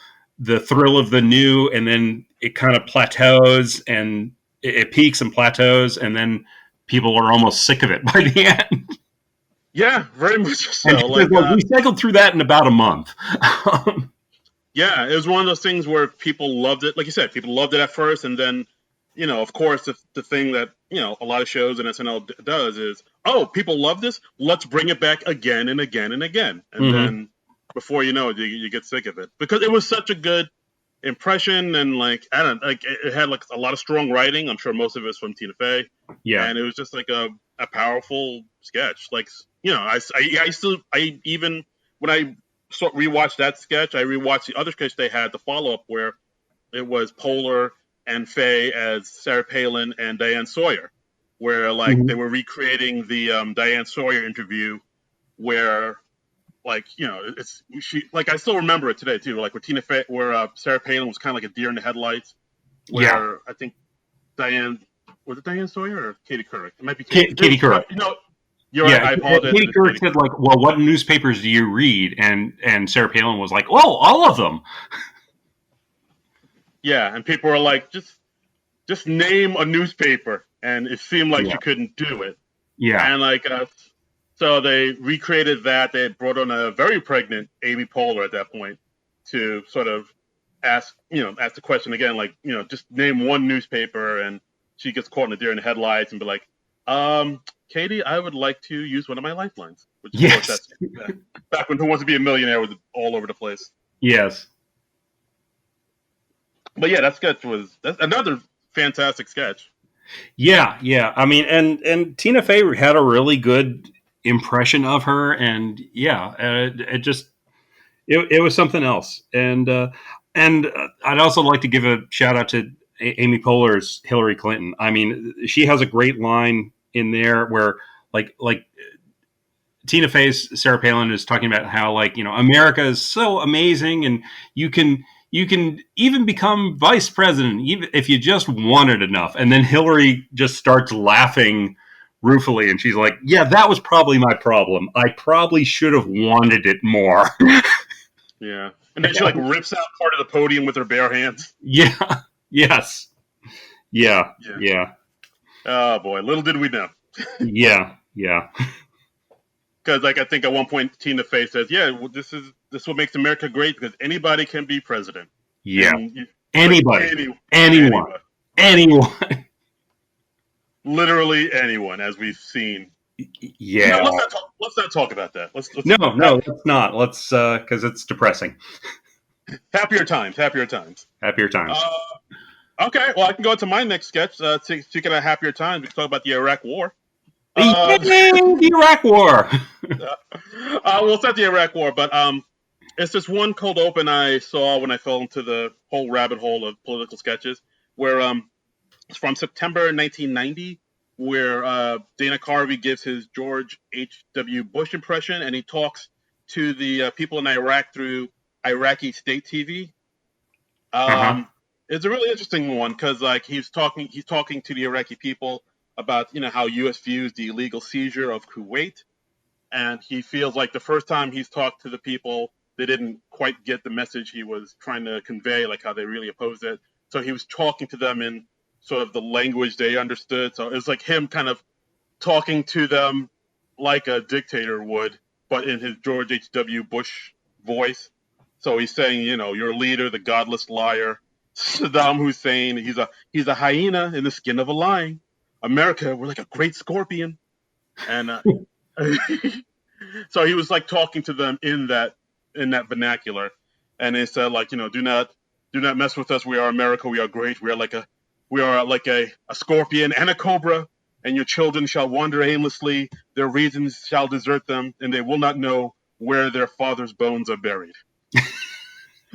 thrill of the new, and then it kind of plateaus, and it peaks and plateaus, and then people are almost sick of it by the end. Yeah, very much And so. she says, Like, well, we cycled through that in about a month. yeah, it was one of those things where people loved it. Like you said, people loved it at first, and then, of course, the thing that a lot of shows and SNL does is, oh, people love this. Let's bring it back again and again and again, and Mm-hmm. then before you know it, you get sick of it because it was such a good impression, and like I don't like it had like a lot of strong writing. I'm sure most of it's from Tina Fey, Yeah. and it was just like a powerful sketch. Like I even when I rewatched that sketch, I rewatched the other sketch they had, the follow up, where it was Poehler and Fey as Sarah Palin and Diane Sawyer, where like they Mm-hmm. were recreating the Diane Sawyer interview, where like it's she like I still remember it today too, like where Sarah Palin was kind of like a deer in the headlights, Yeah. where I think Diane was it Diane Sawyer or Katie Couric? It might be Katie. Katie Couric. You're right. Yeah, I apologize. Katie Couric said, like, well, what newspapers do you read? And Sarah Palin was like, oh, all of them. Yeah, and people were like, just name a newspaper, and it seemed like Yeah. she couldn't do it. Yeah. And like, so they recreated that. They had brought on a very pregnant Amy Poehler at that point to sort of ask the question again, like, just name one newspaper, and she gets caught in a deer in the headlights and be like, Katie, I would like to use one of my lifelines, which of course Yes. that's back when Who Wants to Be a Millionaire was all over the place. Yes. But yeah, that's another fantastic sketch. Yeah, yeah. I mean, and Tina Fey had a really good impression of her, and yeah, it was something else. And I'd also like to give a shout out to Amy Poehler's Hillary Clinton. I mean, she has a great line in there where like Tina Fey's Sarah Palin is talking about how, like, America is so amazing, and you can even become vice president even if you just want it enough. And then Hillary just starts laughing ruefully, and she's like, "Yeah, that was probably my problem. I probably should have wanted it more." Yeah, and then she like rips out part of the podium with her bare hands. Yeah. Yes. Yeah. Yeah. Yeah. Oh boy, little did we know. Yeah. Yeah. Because like I think at one point Tina Fey says, "Yeah, well, this is what makes America great because anybody can be president." Yeah. And Anybody. like, Anyone. anybody. Anyone. Literally anyone, as we've seen. Yeah. No, let's not talk about that. Let's No, let's not. Let's because it's depressing. happier times. Happier times. Okay, well, I can go into my next sketch. Speaking of happier times, we can talk about the Iraq War. Yay, the Iraq War. We'll start the Iraq War, but it's this one cold open I saw when I fell into the whole rabbit hole of political sketches, where it's from September 1990, where Dana Carvey gives his George H.W. Bush impression, and he talks to the people in Iraq through Iraqi state TV. It's a really interesting one because like he's talking to the Iraqi people about how U.S. views the illegal seizure of Kuwait, and he feels like the first time he's talked to the people, they didn't quite get the message he was trying to convey, like how they really opposed it. So he was talking to them in sort of the language they understood. So it was like him kind of talking to them like a dictator would, but in his George H.W. Bush voice. So he's saying, your leader, the godless liar, Saddam Hussein, he's a hyena in the skin of a lion. America, we're like a great scorpion. And so he was like talking to them in that vernacular, and they said like, do not mess with us. We are America. We are great. We are like a scorpion and a cobra, and your children shall wander aimlessly. Their reasons shall desert them, and they will not know where their father's bones are buried.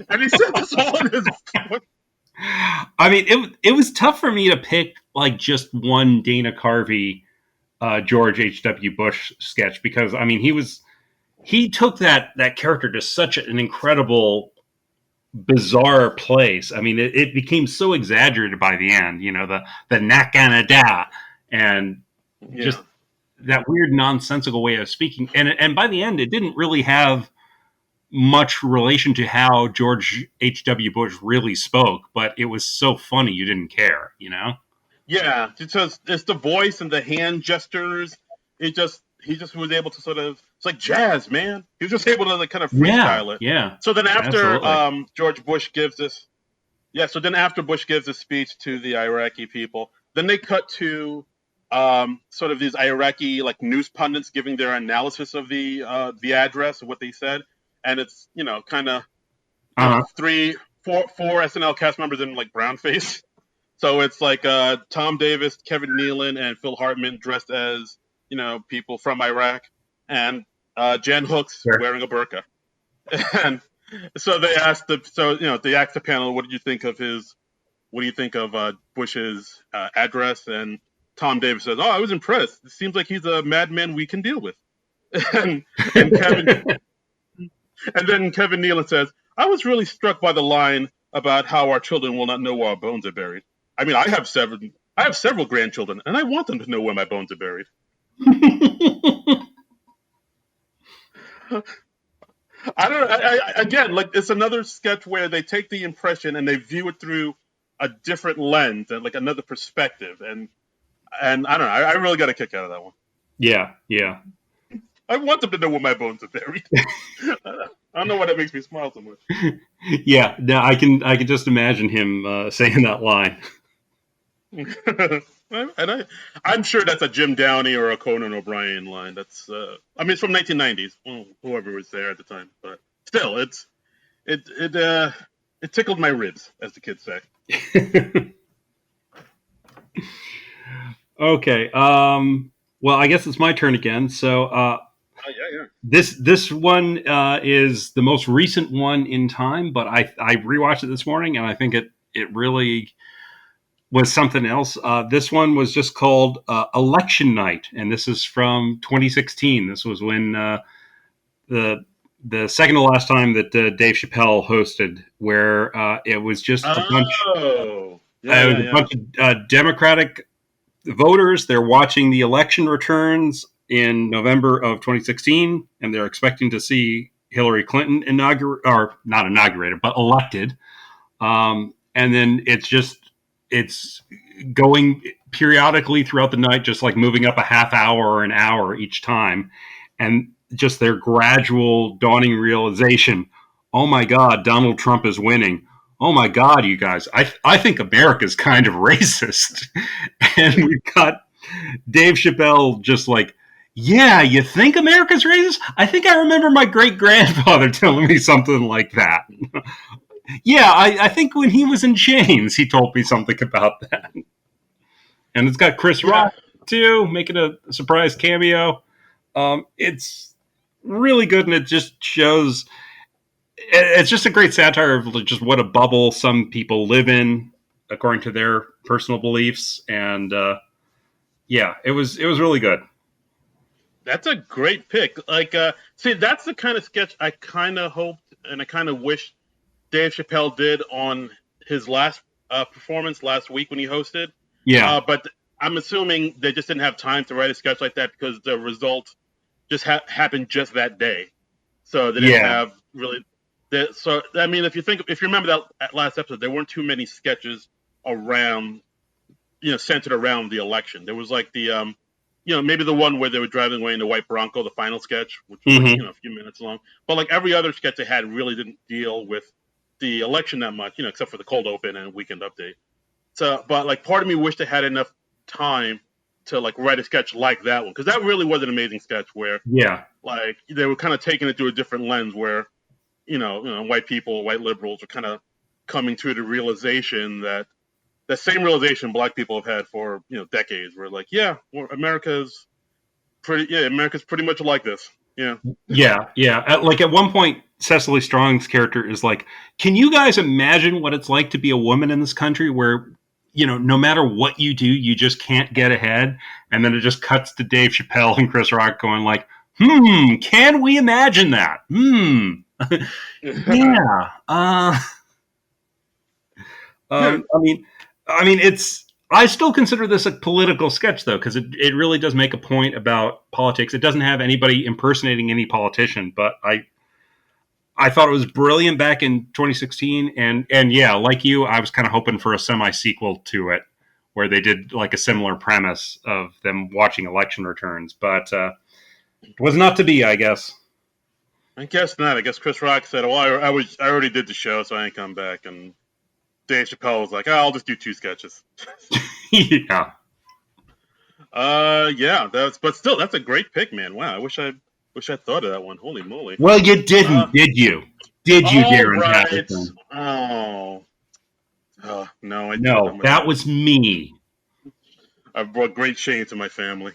And he said this all in his. I mean, it was tough for me to pick like just one Dana Carvey, George H.W. Bush sketch, because I mean he took that character to such an incredible, bizarre place. I mean, it became so exaggerated by the end. The Nakanada and just that weird nonsensical way of speaking, and by the end, it didn't really have much relation to how George H.W. Bush really spoke, but it was so funny you didn't care, Yeah, because it's the voice and the hand gestures. He just was able to sort of, it's like jazz, man. He was just able to like kind of freestyle it. Yeah. So then after George Bush gives this, so then after Bush gives this speech to the Iraqi people, then they cut to sort of these Iraqi like news pundits giving their analysis of the address and what they said, and it's kind of four SNL cast members in like brown face. So it's like Tom Davis, Kevin Nealon, and Phil Hartman dressed as people from Iraq, and Jen Hooks wearing a burqa. And so they asked the panel, what do you think of Bush's address? And Tom Davis says, "Oh, I was impressed. It seems like he's a madman we can deal with." and Kevin and then Kevin Nealon says, "I was really struck by the line about how our children will not know where our bones are buried. I mean, I have several grandchildren, and I want them to know where my bones are buried." I don't know. Again, like it's another sketch where they take the impression and they view it through a different lens and like another perspective, and I don't know. I really got a kick out of that one. Yeah, yeah. I want them to know where my bones are buried. I don't know why that makes me smile so much. Yeah, no, I can just imagine him saying that line. I'm sure that's a Jim Downey or a Conan O'Brien line. I mean, it's from 1990s. Well, whoever was there at the time, but still, it tickled my ribs, as the kids say. Okay. Well, I guess it's my turn again. So Oh yeah, yeah. this one is the most recent one in time, but I rewatched it this morning, and I think it really was something else. This one was just called Election Night, and this is from 2016. This was when the the second to last time that Dave Chappelle hosted, where it was just a bunch. Oh, yeah, It yeah, was a yeah. bunch of Democratic voters. They're watching the election returns in November of 2016, and they're expecting to see Hillary Clinton or not inaugurated, but elected. And then it's going periodically throughout the night, just like moving up a half hour or an hour each time, and just their gradual dawning realization. Oh my God, Donald Trump is winning. Oh my God, you guys, I think America's kind of racist. And we've got Dave Chappelle just like, yeah, you think America's racist? I think I remember my great grandfather telling me something like that. Yeah, I think when he was in chains, he told me something about that. And it's got Chris Yeah, Rock too, making a surprise cameo. It's really good, and it just shows. It's just a great satire of just what a bubble some people live in, according to their personal beliefs. And yeah, it was really good. that's a great pick. See, that's the kind of sketch I kind of hoped and I kind of wish Dave Chappelle did on his last performance last week when he hosted. Yeah, But I'm assuming they just didn't have time to write a sketch like that because the result just happened just that day. So they didn't yeah, have really. So I mean, if you remember that last episode, there weren't too many sketches around, centered around the election. There was like maybe the one where they were driving away in the white Bronco, the final sketch, which was like hmm a few minutes long. But like every other sketch they had really didn't deal with the election that much, except for the cold open and weekend update. So, but like part of me wished they had enough time to like write a sketch like that one because that really was an amazing sketch where yeah, like they were kind of taking it through a different lens where white people, white liberals are kind of coming to the realization that the same realization black people have had for decades. Where like, yeah, America's pretty much like this. Yeah, yeah. Like at one point, Cecily Strong's character is like, "Can you guys imagine what it's like to be a woman in this country where no matter what you do, you just can't get ahead?" And then it just cuts to Dave Chappelle and Chris Rock going like, can we imagine that? Yeah. yeah, I mean, it's. I still consider this a political sketch, though, because it really does make a point about politics. It doesn't have anybody impersonating any politician, but I thought it was brilliant back in 2016, and yeah, like you, I was kind of hoping for a semi sequel to it, where they did like a similar premise of them watching election returns, but it was not to be, I guess. I guess not. I guess Chris Rock said, "Well, I already did the show, so I ain't come back." And Dave Chappelle was like, I'll just do two sketches. Yeah. Yeah, but still, that's a great pick, man. Wow, I wish I thought of that one. Holy moly. Well, you Uh, didn't, did you? Did you, all Darren right. Patterson? Oh, no, I did. No, that was me. I've brought great shame to my family.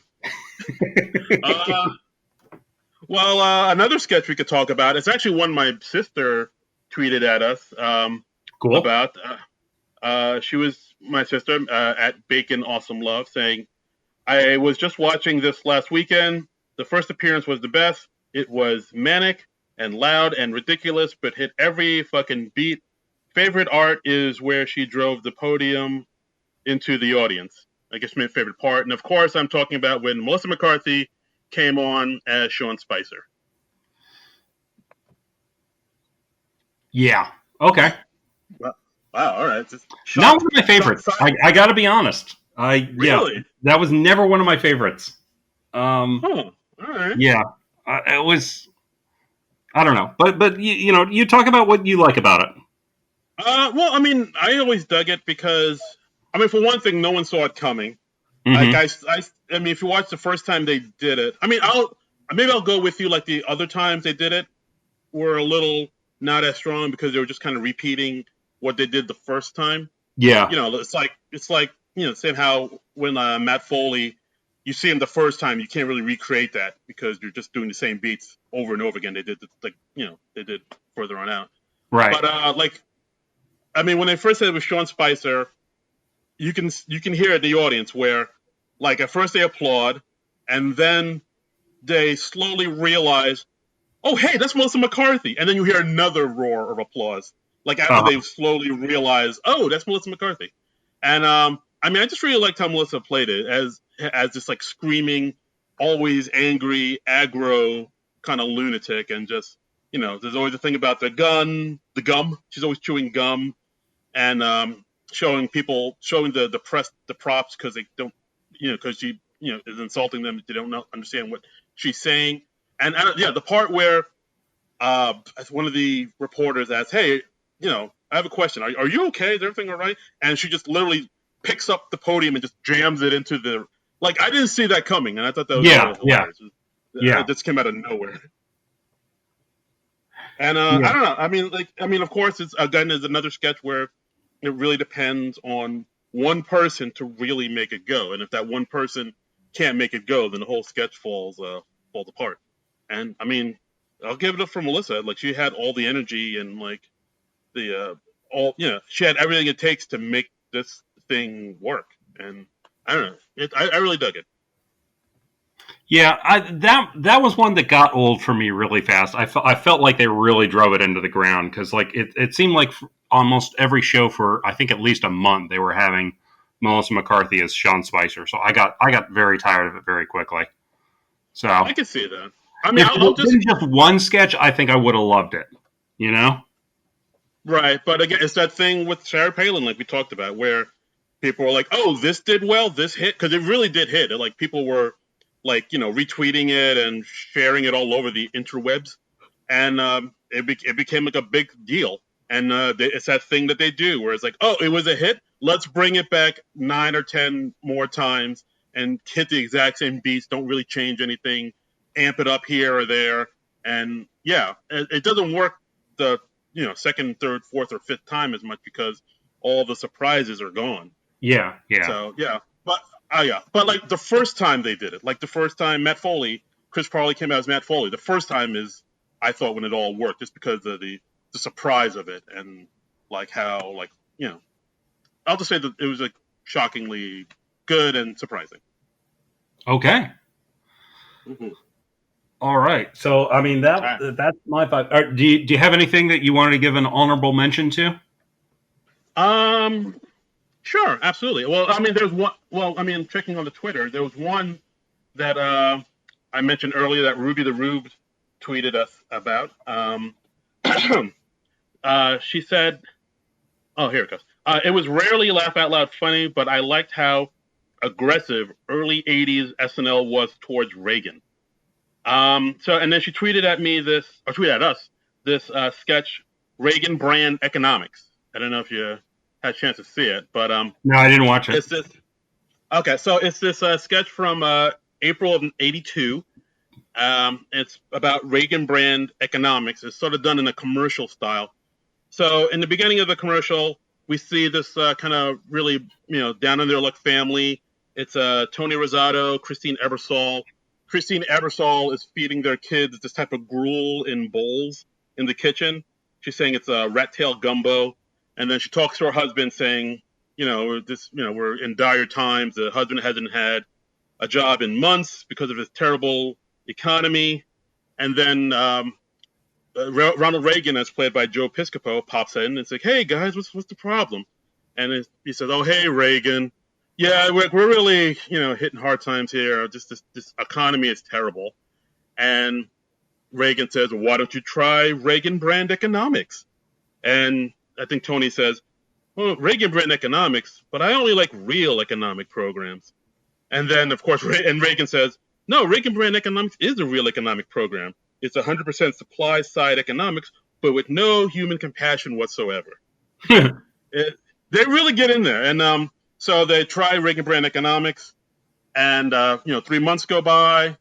Uh, well, another sketch we could talk about. It's actually one my sister tweeted at us Cool. about. She was my sister at Bacon Awesome Love saying, I was just watching this last weekend. The first appearance was the best. It was manic and loud and ridiculous, but hit every fucking beat. Favorite art is where she drove the podium into the audience. I guess my favorite part. And of course, I'm talking about when Melissa McCarthy came on as Sean Spicer. Yeah. Okay. Wow, all right. Just Not shocked. one of my Shocked favorites. I got to be honest. Yeah, Really? that was never one of my favorites. Huh. All right. Yeah, it was. I don't know, but you talk about what you like about it. Well, I mean, I always dug it because, I mean, for one thing, no one saw it coming. Like Mm-hmm. I mean, if you watch the first time they did it, I mean, maybe I'll go with you. Like the other times they did it were a little not as strong because they were just kind of repeating what they did the first time. Yeah. It's like same how when Matt Foley, you see him the first time, you can't really recreate that because you're just doing the same beats over and over again. They did they did further on out. Right. But like, I mean, when they first said it was Sean Spicer, you can hear the audience where, like, at first they applaud, and then they slowly realize, oh hey, that's Melissa McCarthy, and then you hear another roar of applause, like after Uh-huh. they slowly realize, oh, that's Melissa McCarthy. And I mean, I just really liked how Melissa played it as this like screaming, always angry, aggro kind of lunatic, and just there's always a thing about the gum. She's always chewing gum, and showing the press the props because they don't, because she is insulting them. They don't understand what she's saying. And yeah, the part where one of the reporters asks, "Hey, I have a question. Are you okay? Is everything all right?" And she just literally picks up the podium and just jams it into the, like, I didn't see that coming, and I thought that was Yeah. really Yeah. hilarious. Yeah. It just came out of nowhere. And Yeah. I don't know. I mean, of course, it's again is another sketch where it really depends on one person to really make it go, and if that one person can't make it go, then the whole sketch falls apart. And I mean, I'll give it up for Melissa. Like, she had all the energy and like the all she had everything it takes to make this thing work. And I don't know. I really dug it. Yeah, that was one that got old for me really fast. I felt like they really drove it into the ground because like it seemed like almost every show for I think at least a month they were having Melissa McCarthy as Sean Spicer. So I got very tired of it very quickly. So I can see that. I mean, if I'll it had just been just one sketch, I think I would have loved it. You know? right, but again, it's that thing with Sarah Palin, like we talked about, where people were like, "Oh, this did well, this hit," because it really did hit. Like, people were like, retweeting it and sharing it all over the interwebs, and it became like a big deal. And it's that thing that they do, where it's like, "Oh, it was a hit. Let's bring it back 9 or 10 more times and hit the exact same beats. Don't really change anything. Amp it up here or there." And yeah, it doesn't work the second, third, fourth, or fifth time as much because all the surprises are gone. Yeah, yeah, So yeah, but yeah, but like the first time they did it, like the first time Chris Farley came out as Matt Foley. The first time is, I thought, when it all worked, just because of the surprise of it, and like how, like, I'll just say that it was like shockingly good and surprising. okay. Mm-hmm. All right. So I mean All right. that's my five. Do you have anything that you wanted to give an honorable mention to? Um, sure, absolutely. Well, I mean, there's one. Well, I mean, checking on the Twitter, there was one that I mentioned earlier that Ruby the Rube tweeted us about. She said, "Oh, here it goes. It was rarely laugh out loud funny, but I liked how aggressive early '80s SNL was towards Reagan." And then she tweeted at me tweeted at us this sketch, Reagan Brand Economics. I don't know if you had a chance to see it, but No, I didn't watch it. it's this. Okay, so it's this sketch from April of '82. It's about Reagan Brand Economics. It's sort of done in a commercial style. So in the beginning of the commercial, we see this kind of really, down on their luck family. It's Tony Rosado, Christine Ebersol. Christine Ebersol is feeding their kids this type of gruel in bowls in the kitchen. She's saying it's a rat tail gumbo, and then she talks to her husband, saying, we're in dire times. The husband hasn't had a job in months because of his terrible economy, and then Ronald Reagan, as played by Joe Piscopo, pops in and it's like, "Hey guys, what's the problem?" And he says, "Oh, hey Reagan, yeah, we're really hitting hard times here. Just this economy is terrible." And Reagan says, "Why don't you try Reagan Brand Economics?" And I think Tony says, "Well, Reagan Brand Economics, but I only like real economic programs." And then, of course, and Reagan says, "No, Reagan Brand Economics is a real economic program. It's 100% supply side economics, but with no human compassion whatsoever. They really get in there, and so they try Reagan brand economics, and 3 months go by,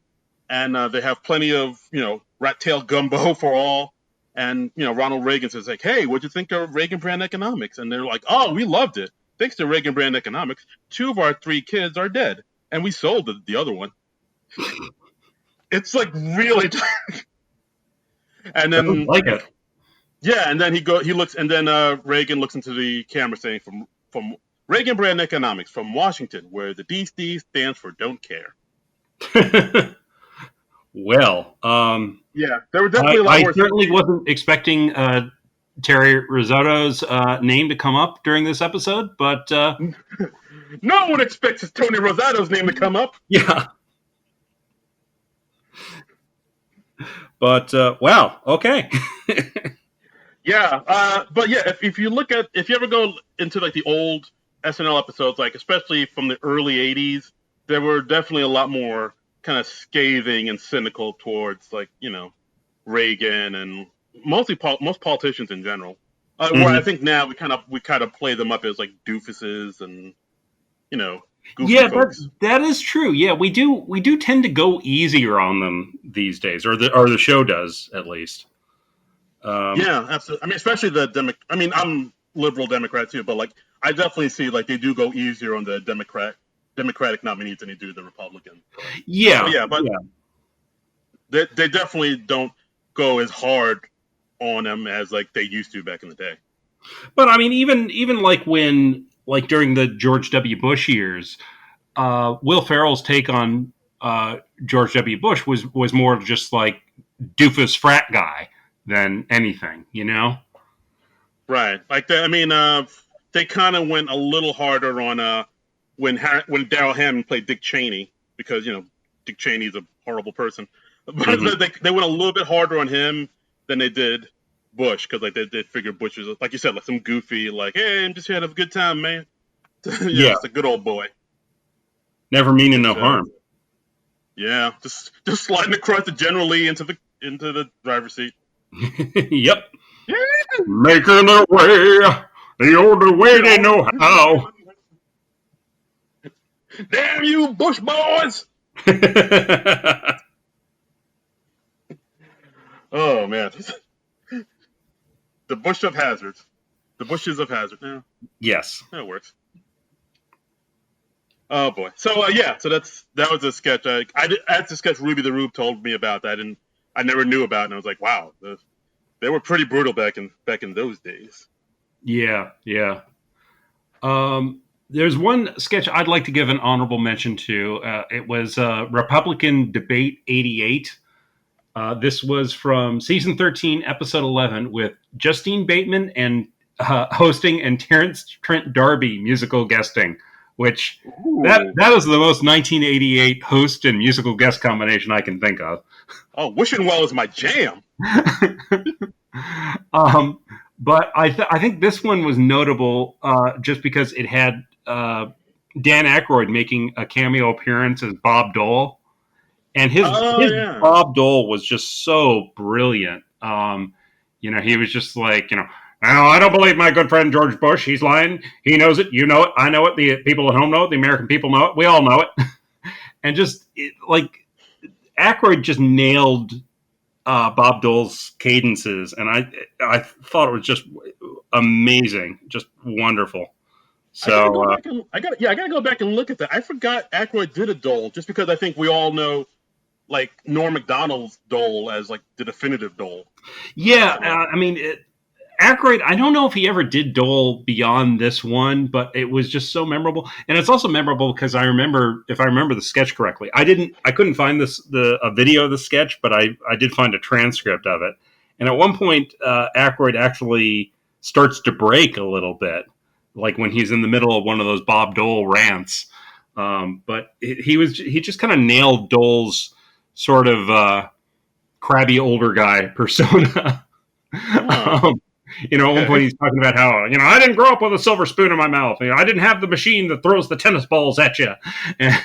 and they have plenty of rat tail gumbo for all. And Ronald Reagan says like, "Hey, what'd you think of Reagan brand economics?" And they're like, "Oh, we loved it. Thanks to Reagan brand economics, 2 of our 3 kids are dead, and we sold the other one." It's like really, and then like it. yeah, and then he looks, and then Reagan looks into the camera saying, "From Reagan brand economics from Washington, where the DC stands for don't care." Well, yeah, there were definitely a lot I more. certainly wasn't expecting Terry Risotto's name to come up during this episode, but no one expects Tony Rosato's name to come up. Yeah. But wow, okay. Yeah, but yeah, if you ever go into like the old SNL episodes, like especially from the early '80s, there were definitely a lot more kind of scathing and cynical towards like Reagan and most politicians in general. Where I think now we kind of play them up as like doofuses and goofy folks. that is true. Yeah, we do tend to go easier on them these days, or the show does at least. Yeah, absolutely. I mean, especially I'm liberal Democrat too, but like I definitely see like they do go easier on the Democratic nominees than they do the Republican. Yeah, but they definitely don't go as hard on them as like they used to back in the day. But I mean, even like during the George W. Bush years, Will Ferrell's take on George W. Bush was more just like doofus frat guy than anything, Right. Like that. I mean, they kind of went a little harder on when Daryl Hammond played Dick Cheney, because Dick Cheney's a horrible person. But they went a little bit harder on him than they did Bush, because like they figured Bush was, like you said, like some goofy, like, "Hey, I'm just here to have a good time, man." Yeah, it's a good old boy. Never meaning no harm. Yeah, just sliding across the General Lee into the driver's seat. Yep. Yeah. Making their way the only way they know how. Damn you, Bush boys! Oh man, the Bush of hazards, the Bushes of hazard. Yeah. Yes, that works. Oh boy. So so that was a sketch. That's a sketch Ruby the Rube told me about. That I never knew about, and I was like, wow, they were pretty brutal back in those days. Yeah. There's one sketch I'd like to give an honorable mention to. It was Republican Debate '88. This was from season 13, episode 11, with Justine Bateman and hosting, and Terrence Trent D'Arby musical guesting, which that was the most 1988 host and musical guest combination I can think of. Oh, Wishing Well is my jam. But I think this one was notable just because it had Dan Aykroyd making a cameo appearance as Bob Dole. And his Bob Dole was just so brilliant. He was just like, I don't believe my good friend George Bush. He's lying. He knows it. You know it. I know it. The people at home know it. The American people know it. We all know it. And Aykroyd just nailed Bob Dole's cadences, and I thought it was just amazing, just wonderful. So I gotta go back and look at that. I forgot Aykroyd did a Dole, just because I think we all know like Norm Macdonald's Dole as like the definitive Dole. Yeah, I mean, Aykroyd, I don't know if he ever did Dole beyond this one, but it was just so memorable. And it's also memorable because if I remember the sketch correctly, I couldn't find a video of the sketch, but I did find a transcript of it. And at one point, Aykroyd actually starts to break a little bit, like when he's in the middle of one of those Bob Dole rants. But he just kind of nailed Dole's sort of crabby older guy persona. At one point he's talking about how, I didn't grow up with a silver spoon in my mouth. I didn't have the machine that throws the tennis balls at you. And,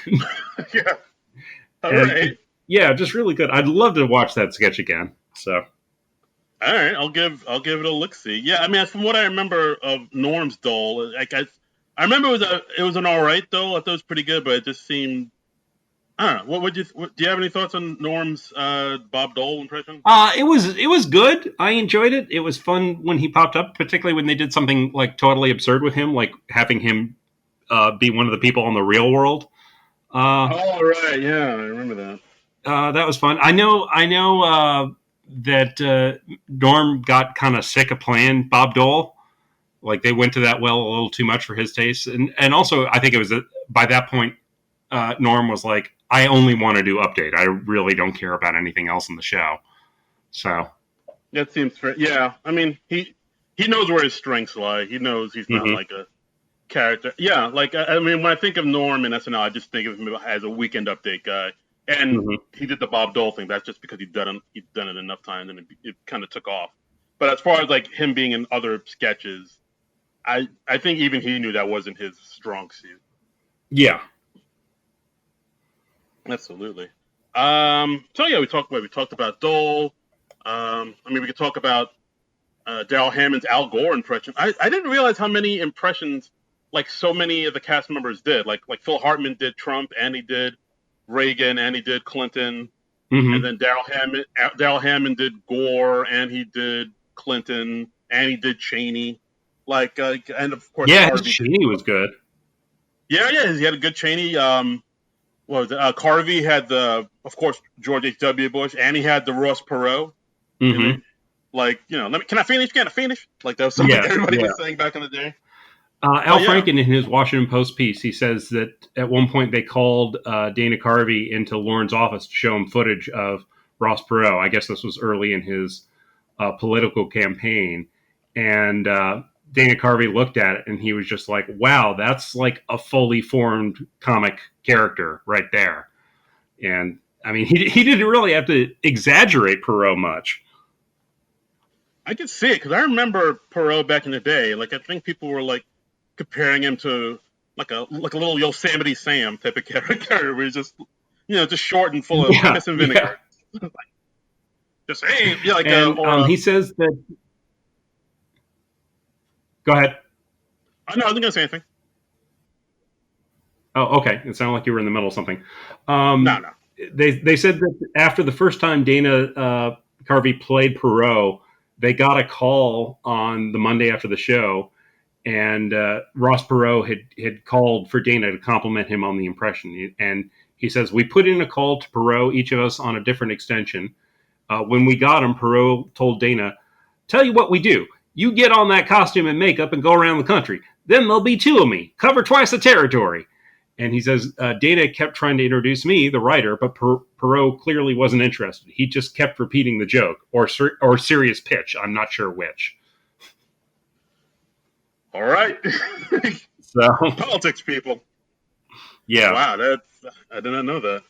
yeah. All right. Yeah, just really good. I'd love to watch that sketch again. So All right, I'll give it a look. See, yeah, I mean, from what I remember of Norm's Dole, like I remember it was an all right Dole. I thought it was pretty good, but it just seemed I don't know. Do you have any thoughts on Norm's Bob Dole impression? it was good. I enjoyed it. It was fun when he popped up, particularly when they did something like totally absurd with him, like having him be one of the people on the Real World. Oh right, yeah, I remember that. That was fun. I know that Norm got kind of sick of playing Bob Dole. Like they went to that well a little too much for his taste, and also I think it was by that point Norm was like, I only want to do Update. I really don't care about anything else in the show. So That seems fair. Yeah, I mean he knows where his strengths lie. He knows he's not like a character. Yeah, like I mean when I think of Norm in SNL, I just think of him as a Weekend Update guy. And he did the Bob Dole thing. That's just because he'd done it enough times and it kind of took off. But as far as like him being in other sketches, I think even he knew that wasn't his strong suit. yeah, Absolutely. So yeah, we talked about Dole. I mean, we could talk about Daryl Hammond's Al Gore impression. I didn't realize how many impressions like so many of the cast members did. Like Phil Hartman did Trump, and he did Reagan, and he did Clinton, and then Daryl Hammond did Gore, and he did Clinton, and he did Cheney. And of course yeah. Harvey Cheney was good. Yeah, he had a good Cheney. What was it? Carvey had of course, George H.W. Bush, and he had the Ross Perot. Mm-hmm. Can I finish? Can I finish? Like that was something everybody was saying back in the day. Al Franken, in his Washington Post piece, he says that at one point they called Dana Carvey into Lauren's office to show him footage of Ross Perot. I guess this was early in his political campaign. And Dana Carvey looked at it and he was just like, wow, that's like a fully formed comic character right there. And I mean, he didn't really have to exaggerate Perot much. I could see it because I remember Perot back in the day. Like I think people were like comparing him to like a little Yosemite Sam type of character, where he's just just short and full of piss and vinegar. Yeah. Just hey, yeah, like and he says that. Go ahead. No, I wasn't gonna say anything. Oh, okay. It sounded like you were in the middle of something. No. They said that after the first time Dana Carvey played Perot, they got a call on the Monday after the show, and Ross Perot had called for Dana to compliment him on the impression. And he says, we put in a call to Perot, each of us on a different extension. When we got him, Perot told Dana, tell you what we do. You get on that costume and makeup and go around the country. Then there'll be two of me. Cover twice the territory. And he says, Dana kept trying to introduce me, the writer, but Perot clearly wasn't interested. He just kept repeating the joke, or serious pitch. I'm not sure which. All right. So politics, people. Yeah. Wow, I did not know that.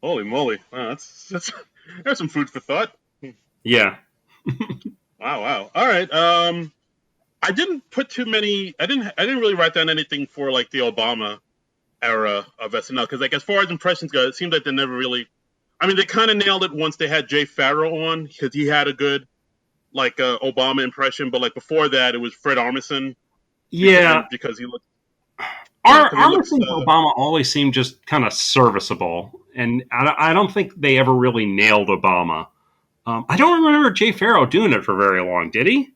Holy moly! Wow, that's some food for thought. Yeah. Wow. All right. I didn't put too many. I didn't really write down anything for like the Obama era of SNL because like as far as impressions go, it seemed like they never really. I mean, they kind of nailed it once they had Jay Farrell on because he had a good like Obama impression, but like before that, it was Fred Armisen. Yeah, because he looked. Armisen's Obama always seemed just kind of serviceable, and I don't think they ever really nailed Obama. I don't remember Jay Farrell doing it for very long, did he?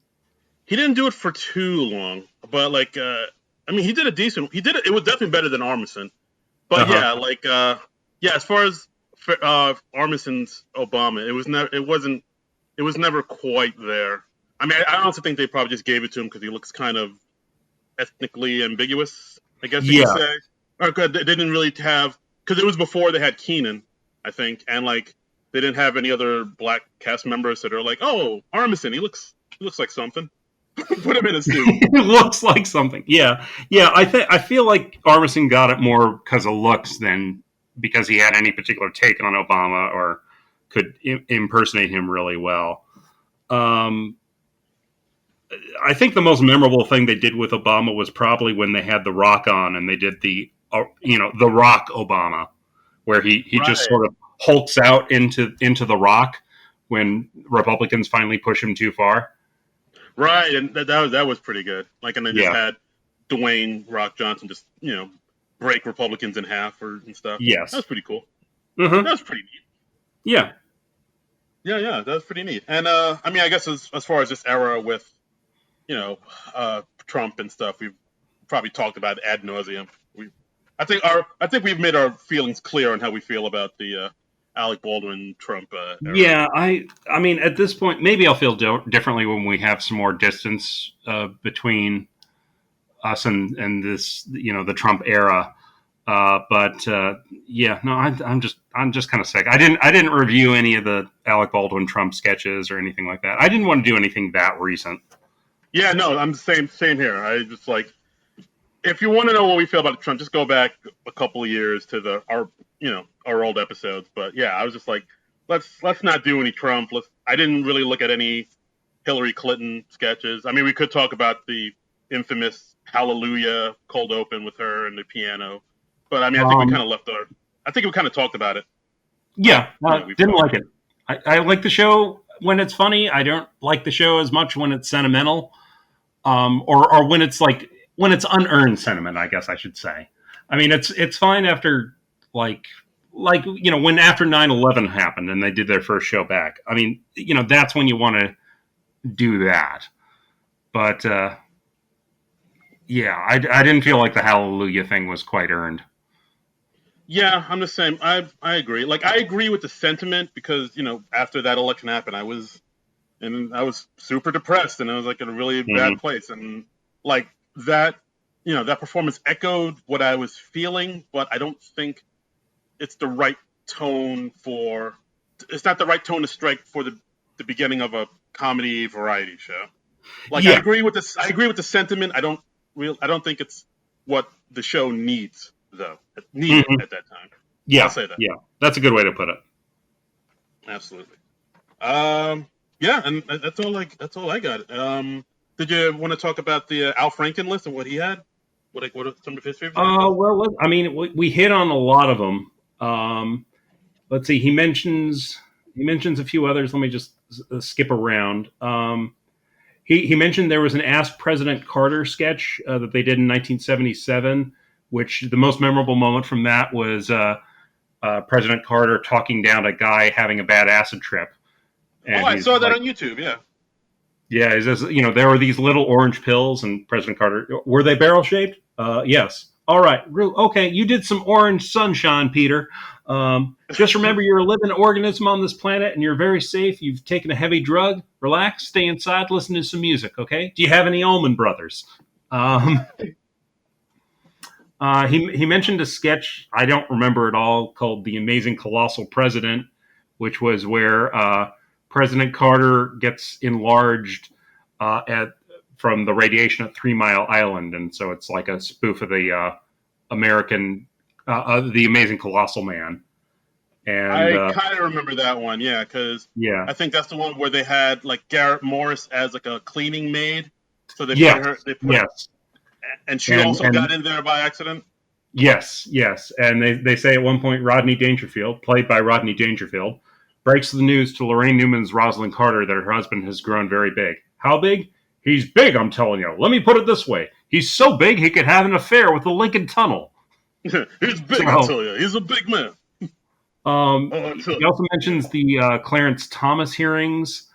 He didn't do it for too long, but like, I mean, he did a decent. He did it. It was definitely better than Armisen, but as far as Armisen's Obama, it was never quite there. I mean, I also think they probably just gave it to him because he looks kind of ethnically ambiguous, I guess you could say. Or they didn't really have because it was before they had Keenan, I think, and like they didn't have any other black cast members that are like, oh, Armisen, he looks like something. Put him in a suit. It looks like something. Yeah. I feel like Armisen got it more because of looks than because he had any particular take on Obama or could impersonate him really well. I think the most memorable thing they did with Obama was probably when they had The Rock on and they did the Rock Obama, where he just sort of hulks out into the Rock when Republicans finally push him too far. Right, and that was pretty good. Like, and they just Yeah. had Dwayne Rock Johnson just break Republicans in half and stuff. Yes. That was pretty cool. Mm-hmm. That was pretty neat. Yeah. Yeah, that was pretty neat. And I mean, I guess as far as this era with Trump and stuff, we've probably talked about it ad nauseum. I think we've made our feelings clear on how we feel about the Alec Baldwin Trump era. Yeah, I mean, at this point, maybe I'll feel differently when we have some more distance between us and this, the Trump era. But yeah, no, I'm just kind of sick. I didn't review any of the Alec Baldwin Trump sketches or anything like that. I didn't want to do anything that recent. Yeah, no, I'm the same here. I just like, if you want to know what we feel about Trump, just go back a couple of years to our old episodes. But yeah, I was just like, let's not do any Trump. I didn't really look at any Hillary Clinton sketches. I mean, we could talk about the infamous Hallelujah cold open with her and the piano, but I mean, I think we kind of I think we kind of talked about it. Yeah, didn't like it. I like the show when it's funny. I don't like the show as much when it's sentimental, or when it's unearned sentiment, I guess I should say. I mean, it's fine after like when after 9/11 happened and they did their first show back. I mean, that's when you want to do that. But yeah, I didn't feel like the Hallelujah thing was quite earned. Yeah, I'm the same. I agree. Like, I agree with the sentiment because after that election happened, I was super depressed and I was like in a really bad place, and like that that performance echoed what I was feeling, but I don't think it's the right tone it's not the right tone to strike for the beginning of a comedy variety show. Like, yeah. I agree with the sentiment. I don't think it's what the show needs, though. It needed at that time. Yeah, I'll say that. Yeah, that's a good way to put it. Absolutely. Yeah, and that's all I got. Did you want to talk about the Al Franken list and what he had? What are some of his favorites? Well, I mean, we hit on a lot of them. Let's see. He mentions a few others. Let me just skip around. He mentioned there was an Ask President Carter sketch that they did in 1977, which the most memorable moment from that was President Carter talking down a guy having a bad acid trip. And I saw that on YouTube. Yeah. Yeah, he says, there were these little orange pills, and President Carter, were they barrel shaped? Yes. All right. Okay, you did some orange sunshine, Peter. Just remember, you're a living organism on this planet, and you're very safe. You've taken a heavy drug. Relax, stay inside, listen to some music, okay? Do you have any Allman Brothers? He mentioned a sketch, I don't remember at all, called The Amazing Colossal President, which was where President Carter gets enlarged from the radiation at 3 Mile Island, and so it's like a spoof of the The Amazing Colossal Man. And I kind of remember that one, yeah, because I think that's the one where they had like Garrett Morris as like a cleaning maid, so they put her, and she also got in there by accident. Yes, and they say at one point Rodney Dangerfield, played by Rodney Dangerfield, breaks the news to Lorraine Newman's Rosalind Carter that her husband has grown very big. How big? He's big, I'm telling you. Let me put it this way. He's so big he could have an affair with the Lincoln Tunnel. He's big, I tell you. He's a big man. He also mentions the Clarence Thomas hearings,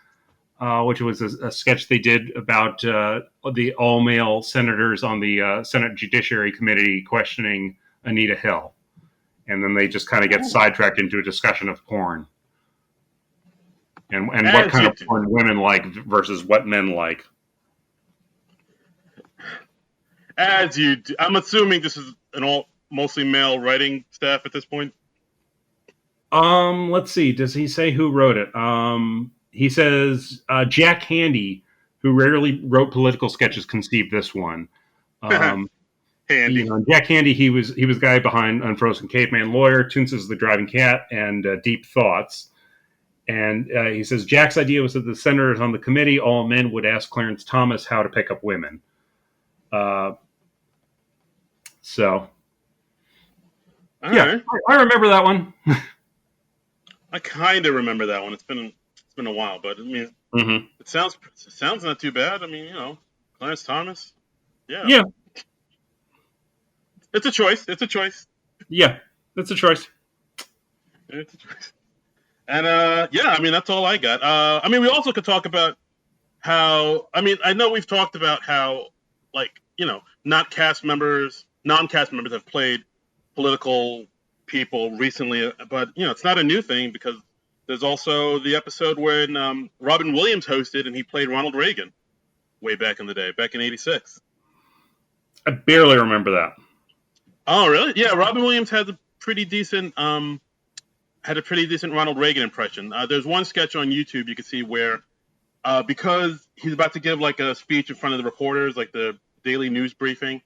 which was a sketch they did about the all-male senators on the Senate Judiciary Committee questioning Anita Hill. And then they just kind of get sidetracked into a discussion of porn. And what kind of porn women like versus what men like. As you do. I'm assuming this is an mostly male writing staff at this point. Let's see. Does he say who wrote it? He says Jack Handy, who rarely wrote political sketches, conceived this one. Handy. Jack Handy, he was the guy behind Unfrozen Caveman Lawyer, Toonces the Driving Cat, and Deep Thoughts. And he says Jack's idea was that the senators on the committee, all men, would ask Clarence Thomas how to pick up women. So, right. I remember that one. I kind of remember that one. It's been a while, but I mean, Mm-hmm. it sounds not too bad. I mean, Clarence Thomas. Yeah, Yeah, it's a choice. It's a choice. yeah, that's a choice. It's a choice. And yeah, I mean, that's all I got. I mean, we also could talk about how. I mean, I know we've talked about how, like, not cast members, non-cast members have played political people recently, but it's not a new thing because there's also the episode when Robin Williams hosted and he played Ronald Reagan way back in the day, back in '86. I barely remember that. Oh, really? Yeah, Robin Williams had a pretty decent Ronald Reagan impression. There's one sketch on YouTube you can see where, because he's about to give like a speech in front of the reporters, like the daily news briefing,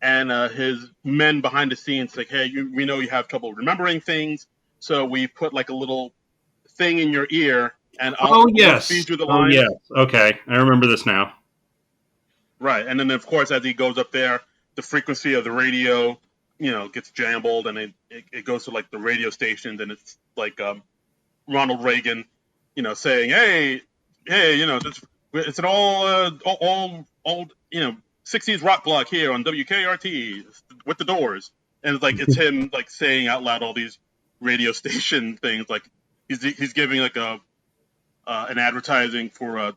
and his men behind the scenes like, hey, we know you have trouble remembering things, so we put like a little thing in your ear, and Oh we'll yes. feed you the Oh yes. lines. Okay, I remember this now. Right, and then of course as he goes up there, the frequency of the radio, gets jambled, and it goes to like the radio stations, and it's like Ronald Reagan, saying, hey, it's an all '60s rock block here on WKRT with the Doors, and it's him like saying out loud all these radio station things, like he's giving like an advertising for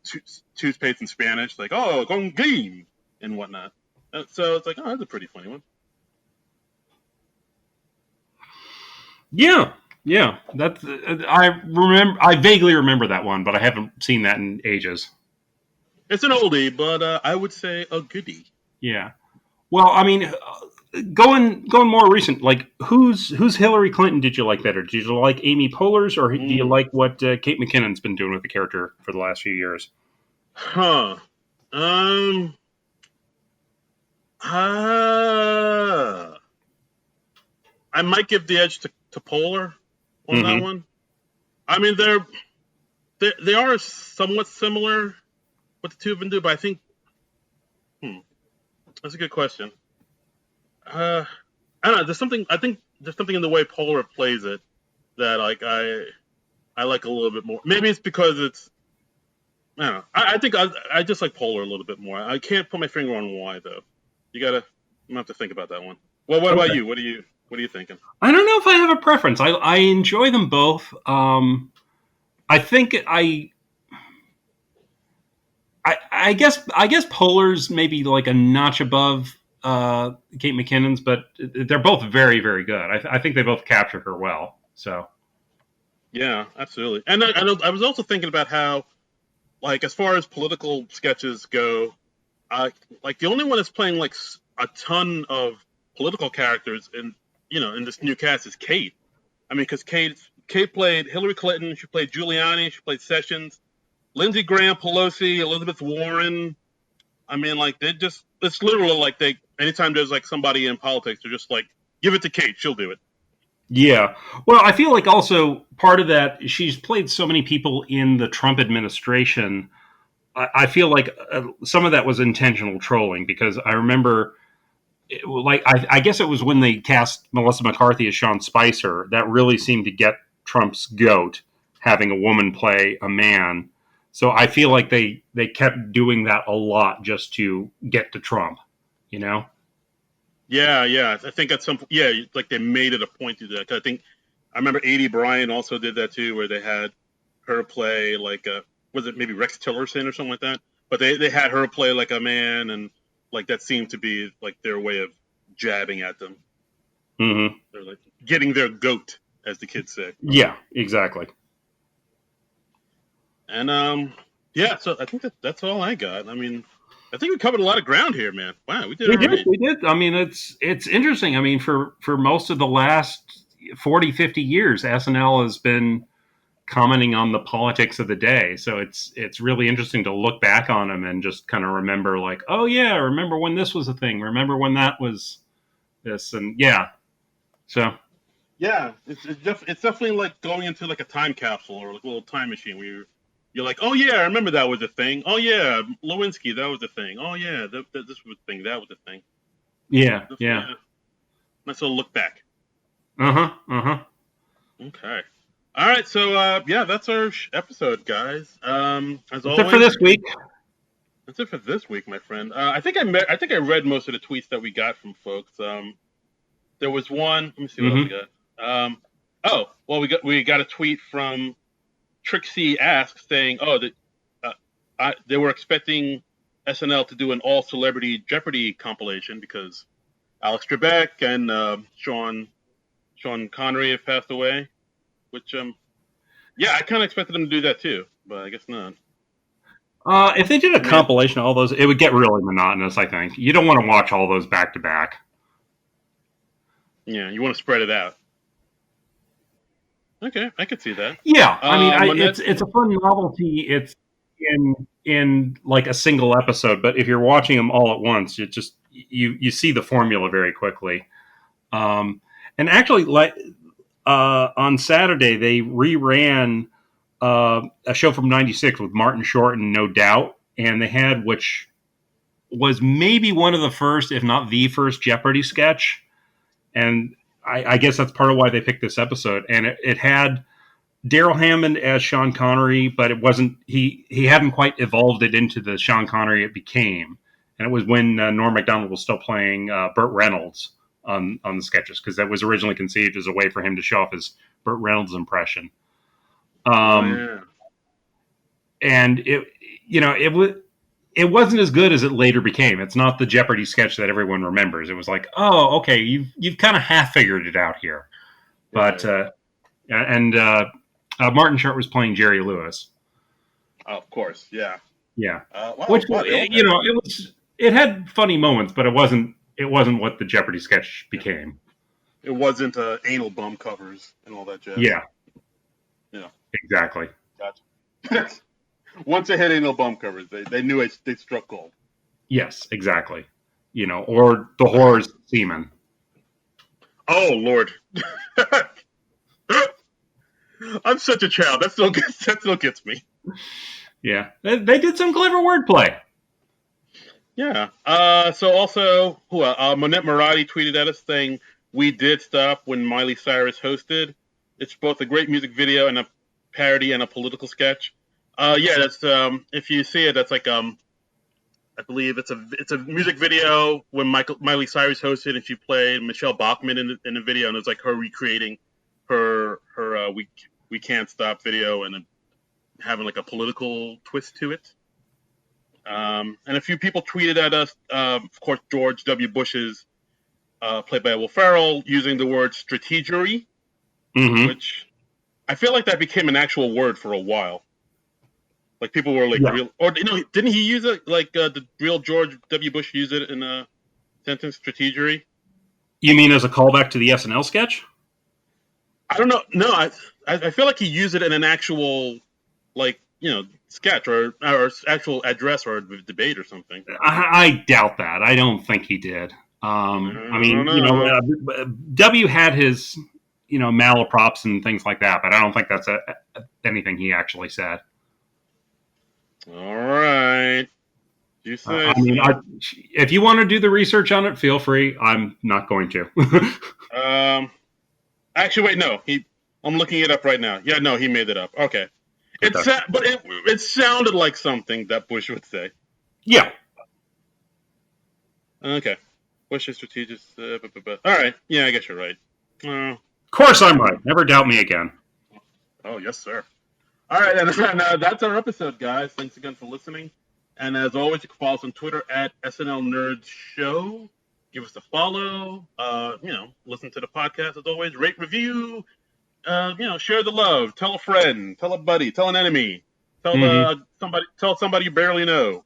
toothpaste in Spanish, like con green and whatnot. So it's like, oh, that's a pretty funny one. Yeah, yeah. That's I vaguely remember that one, but I haven't seen that in ages. It's an oldie, but I would say a goodie. Yeah. Well, I mean, going more recent, like who's Hillary Clinton did you like better? Did you like Amy Poehler's, or do you Mm. like what Kate McKinnon's been doing with the character for the last few years? Huh. Um. Uh, I might give the edge to Polar on that Mm-hmm. one. I mean, they are somewhat similar what the two of them do, but I think that's a good question. Uh, I don't know. There's something. I think there's something in the way Polar plays it that like I like a little bit more. Maybe it's because it's. I don't know. I think I just like Polar a little bit more. I can't put my finger on why though. I'm gonna have to think about that one. Well, what about Okay. you? What are you thinking? I don't know if I have a preference. I enjoy them both. I think I guess Polar's maybe like a notch above Kate McKinnon's, but they're both very very good. I think they both captured her well. So Yeah, absolutely. And I was also thinking about how, like, as far as political sketches go, uh, like the only one that's playing like a ton of political characters in this new cast is Kate. I mean, because Kate played Hillary Clinton, she played Giuliani, she played Sessions, Lindsey Graham, Pelosi, Elizabeth Warren. I mean, like it's literally like anytime there's like somebody in politics, they're just like, give it to Kate, she'll do it. yeah, well, I feel like also part of that she's played so many people in the Trump administration. I feel like some of that was intentional trolling because I remember like I guess it was when they cast Melissa McCarthy as Sean Spicer that really seemed to get Trump's goat having a woman play a man. So I feel like they kept doing that a lot just to get to Trump, you know? Yeah, yeah. I think at some point, yeah, like they made it a point to do that. 'Cause I remember A.D. Bryan also did that too, where they had her play like was it maybe Rex Tillerson or something like that? But they had her play like a man, and like that seemed to be like their way of jabbing at them. Mm-hmm. They're like getting their goat, as the kids say. Yeah, exactly. And yeah. So I think that's all I got. I mean, I think we covered a lot of ground here, man. Wow, we did We all did, right. we did. I mean, it's interesting. I mean, for most of the last 40, 50 years, SNL has been commenting on the politics of the day. So it's really interesting to look back on them and just kind of remember, like, oh yeah, remember when this was a thing? Remember when that was this? And yeah, so Yeah, it's definitely like going into like a time capsule or like a little time machine where you're like, oh yeah, I remember that was a thing. Oh yeah, Lewinsky, that was a thing. Oh yeah, this was a thing. That was a thing. yeah, Definitely yeah, a nice little look back. uh huh, uh huh. Okay. All right, so yeah, that's our episode, guys. As That's it for this always, week. that's it for this week, my friend. I think I read most of the tweets that we got from folks. There was one. Let me see what else we Mm-hmm. got. Well, we got a tweet from Trixie Ask saying, "Oh, that they were expecting SNL to do an all celebrity Jeopardy compilation because Alex Trebek and Sean Connery have passed away." Which yeah, I kind of expected them to do that too, but I guess not. If they did a I mean, compilation of all those, it would get really monotonous. I think you don't want to watch all those back to back. yeah, you want to spread it out. Okay, I could see that. Yeah, I mean, Monette, it's a fun novelty. It's in like a single episode, but if you're watching them all at once, it just you see the formula very quickly. Um, and actually, like on Saturday, they reran a show from '96 with Martin Short and No Doubt, and they had which was maybe one of the first, if not the first, Jeopardy sketch. And I guess that's part of why they picked this episode. And it had Daryl Hammond as Sean Connery, but it wasn't he hadn't quite evolved it into the Sean Connery it became. And it was when Norm Macdonald was still playing Burt Reynolds on the sketches because that was originally conceived as a way for him to show off his Burt Reynolds impression. oh Um, yeah, and it wasn't as good as it later became. It's not the Jeopardy sketch that everyone remembers. It was like, oh, okay, you've kind of half figured it out here. But right. and Martin Short was playing Jerry Lewis. Oh, of course, yeah. Yeah, Wow, which wow, they all passed away. it had funny moments, but it wasn't what the Jeopardy sketch Yeah. became. It wasn't anal bum covers and all that jazz. Yeah, Yeah, exactly. gotcha. Once they hit anal bum covers, they knew they struck gold. Yes, exactly. Or the whore's semen. Oh Lord, I'm such a child. That still gets me. Yeah, they did some clever wordplay. Yeah. So also, Monette Marati tweeted at us saying, "We did stop when Miley Cyrus hosted. It's both a great music video and a parody and a political sketch." Yeah, that's if you see it, that's like I believe it's a music video when Miley Cyrus hosted and she played Michelle Bachmann in the video, and it's like her recreating her we can't stop video and having like a political twist to it. And a few people tweeted at us, of course, George W. Bush's, played by Will Ferrell, using the word strategery, Mm-hmm. which I feel like that became an actual word for a while. Like people were like Yeah. real, or didn't he use it? Like the real George W. Bush use it in a sentence, strategery? You mean as a callback to the SNL sketch? I don't know. No, I feel like he used it in an actual like sketch or actual address or debate or something. I doubt that. I don't think he did. I I don't mean, know. W had his, malaprops and things like that, but I don't think that's anything he actually said. All right. You say I mean, so. if you want to do the research on it, feel free. I'm not going to. Um, actually, wait, no. I'm looking it up right now. Yeah, no, he made it up. Okay. Okay. But it sounded like something that Bush would say. Yeah. Okay. Bush is strategist. All right. Yeah, I guess you're right. Of course I'm right. Never doubt me again. Oh, yes, sir. All right, and that's our episode, guys. Thanks again for listening. And as always, you can follow us on Twitter at SNL Nerds Show. Give us a follow. Listen to the podcast as always. Rate, review. Share the love. Tell a friend. Tell a buddy. Tell an enemy. Tell Mm-hmm. somebody you barely know.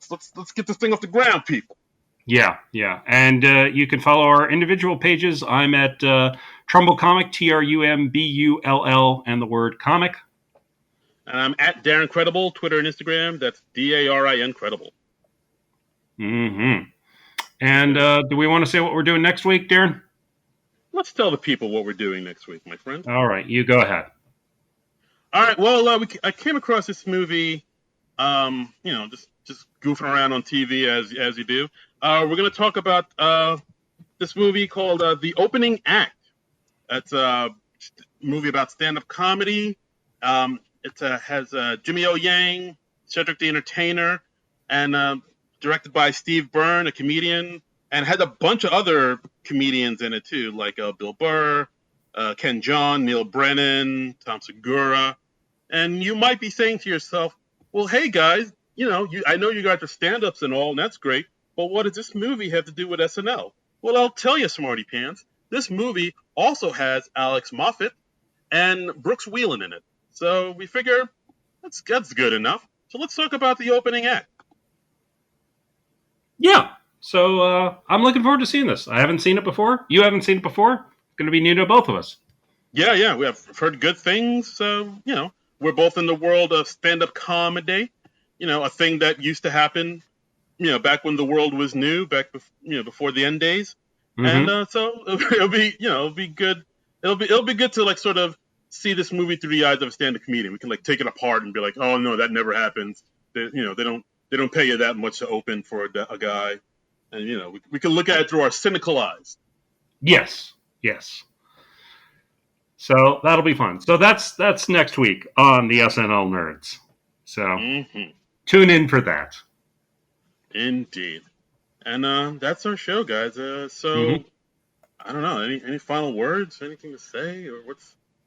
Let's get this thing off the ground, people. Yeah, yeah. And you can follow our individual pages. I'm at Trumbull Comic, TRUMBULL, and the word comic. And I'm at Darren Credible, Twitter and Instagram. That's DARIN Credible. Mm-hmm. And do we want to say what we're doing next week, Darren? Let's tell the people what we're doing next week, my friend. All right, you go ahead. All right. Well, I came across this movie. Just goofing around on TV as you do. We're going to talk about this movie called The Opening Act. That's movie about stand-up comedy. It has Jimmy O. Yang, Cedric the Entertainer, and directed by Steve Byrne, a comedian, and had a bunch of other comedians in it too, like Bill Burr, Ken Jeong, Neil Brennan, Tom Segura. And you might be saying to yourself, well, hey guys, I know you guys are stand-ups and all, and that's great, but what does this movie have to do with SNL? Well, I'll tell you, Smarty Pants. This movie also has Alex Moffat and Brooks Wheelan in it. So we figure that's good enough. So let's talk about the opening act. Yeah. So I'm looking forward to seeing this. I haven't seen it before. You haven't seen it before. It's going to be new to both of us. Yeah. We have heard good things. So, we're both in the world of stand-up comedy. A thing that used to happen, back when the world was new, back before the end days. Mm-hmm. And so it'll be good. It'll be good to like sort of see this movie through the eyes of a stand-up comedian. We can like take it apart and be like, oh no, that never happens. They don't pay you that much to open for a guy, and we can look at it through our cynical eyes. Yes. So that'll be fun. So that's next week on the SNL Nerds. So Tune in for that. Indeed. And that's our show, guys. I don't know. Any final words? Anything to say, or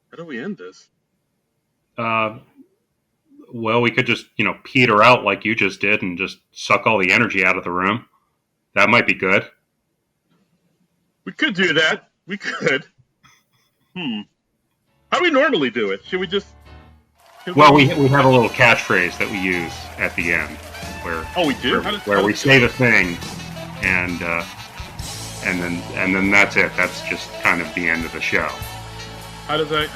how do we end this? Well, we could just peter out like you just did and just suck all the energy out of the room. That might be good. We could do that. We could. How do we normally do it? Should we just? Well, we have a little catchphrase that we use at the end, where we do, where we say the thing, and then that's it. That's just kind of the end of the show. What's the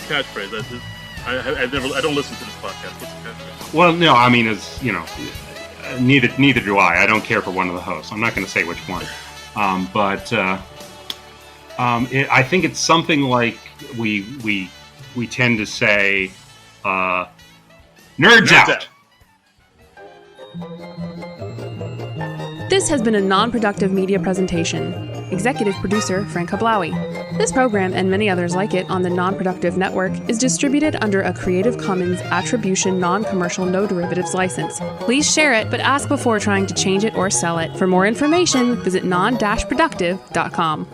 catchphrase? I don't listen to this podcast. What's the catchphrase? Well, no, I mean, it's neither do I. I don't care for one of the hosts. I'm not going to say which one, but I think it's something like we tend to say, "Nerds out." This has been a non-productive media presentation. Executive producer Frank Hablawi. This program and many others like it on the Non-Productive Network is distributed under a Creative Commons Attribution Non-Commercial No Derivatives license. Please share it, but ask before trying to change it or sell it. For more information, visit non-productive.com.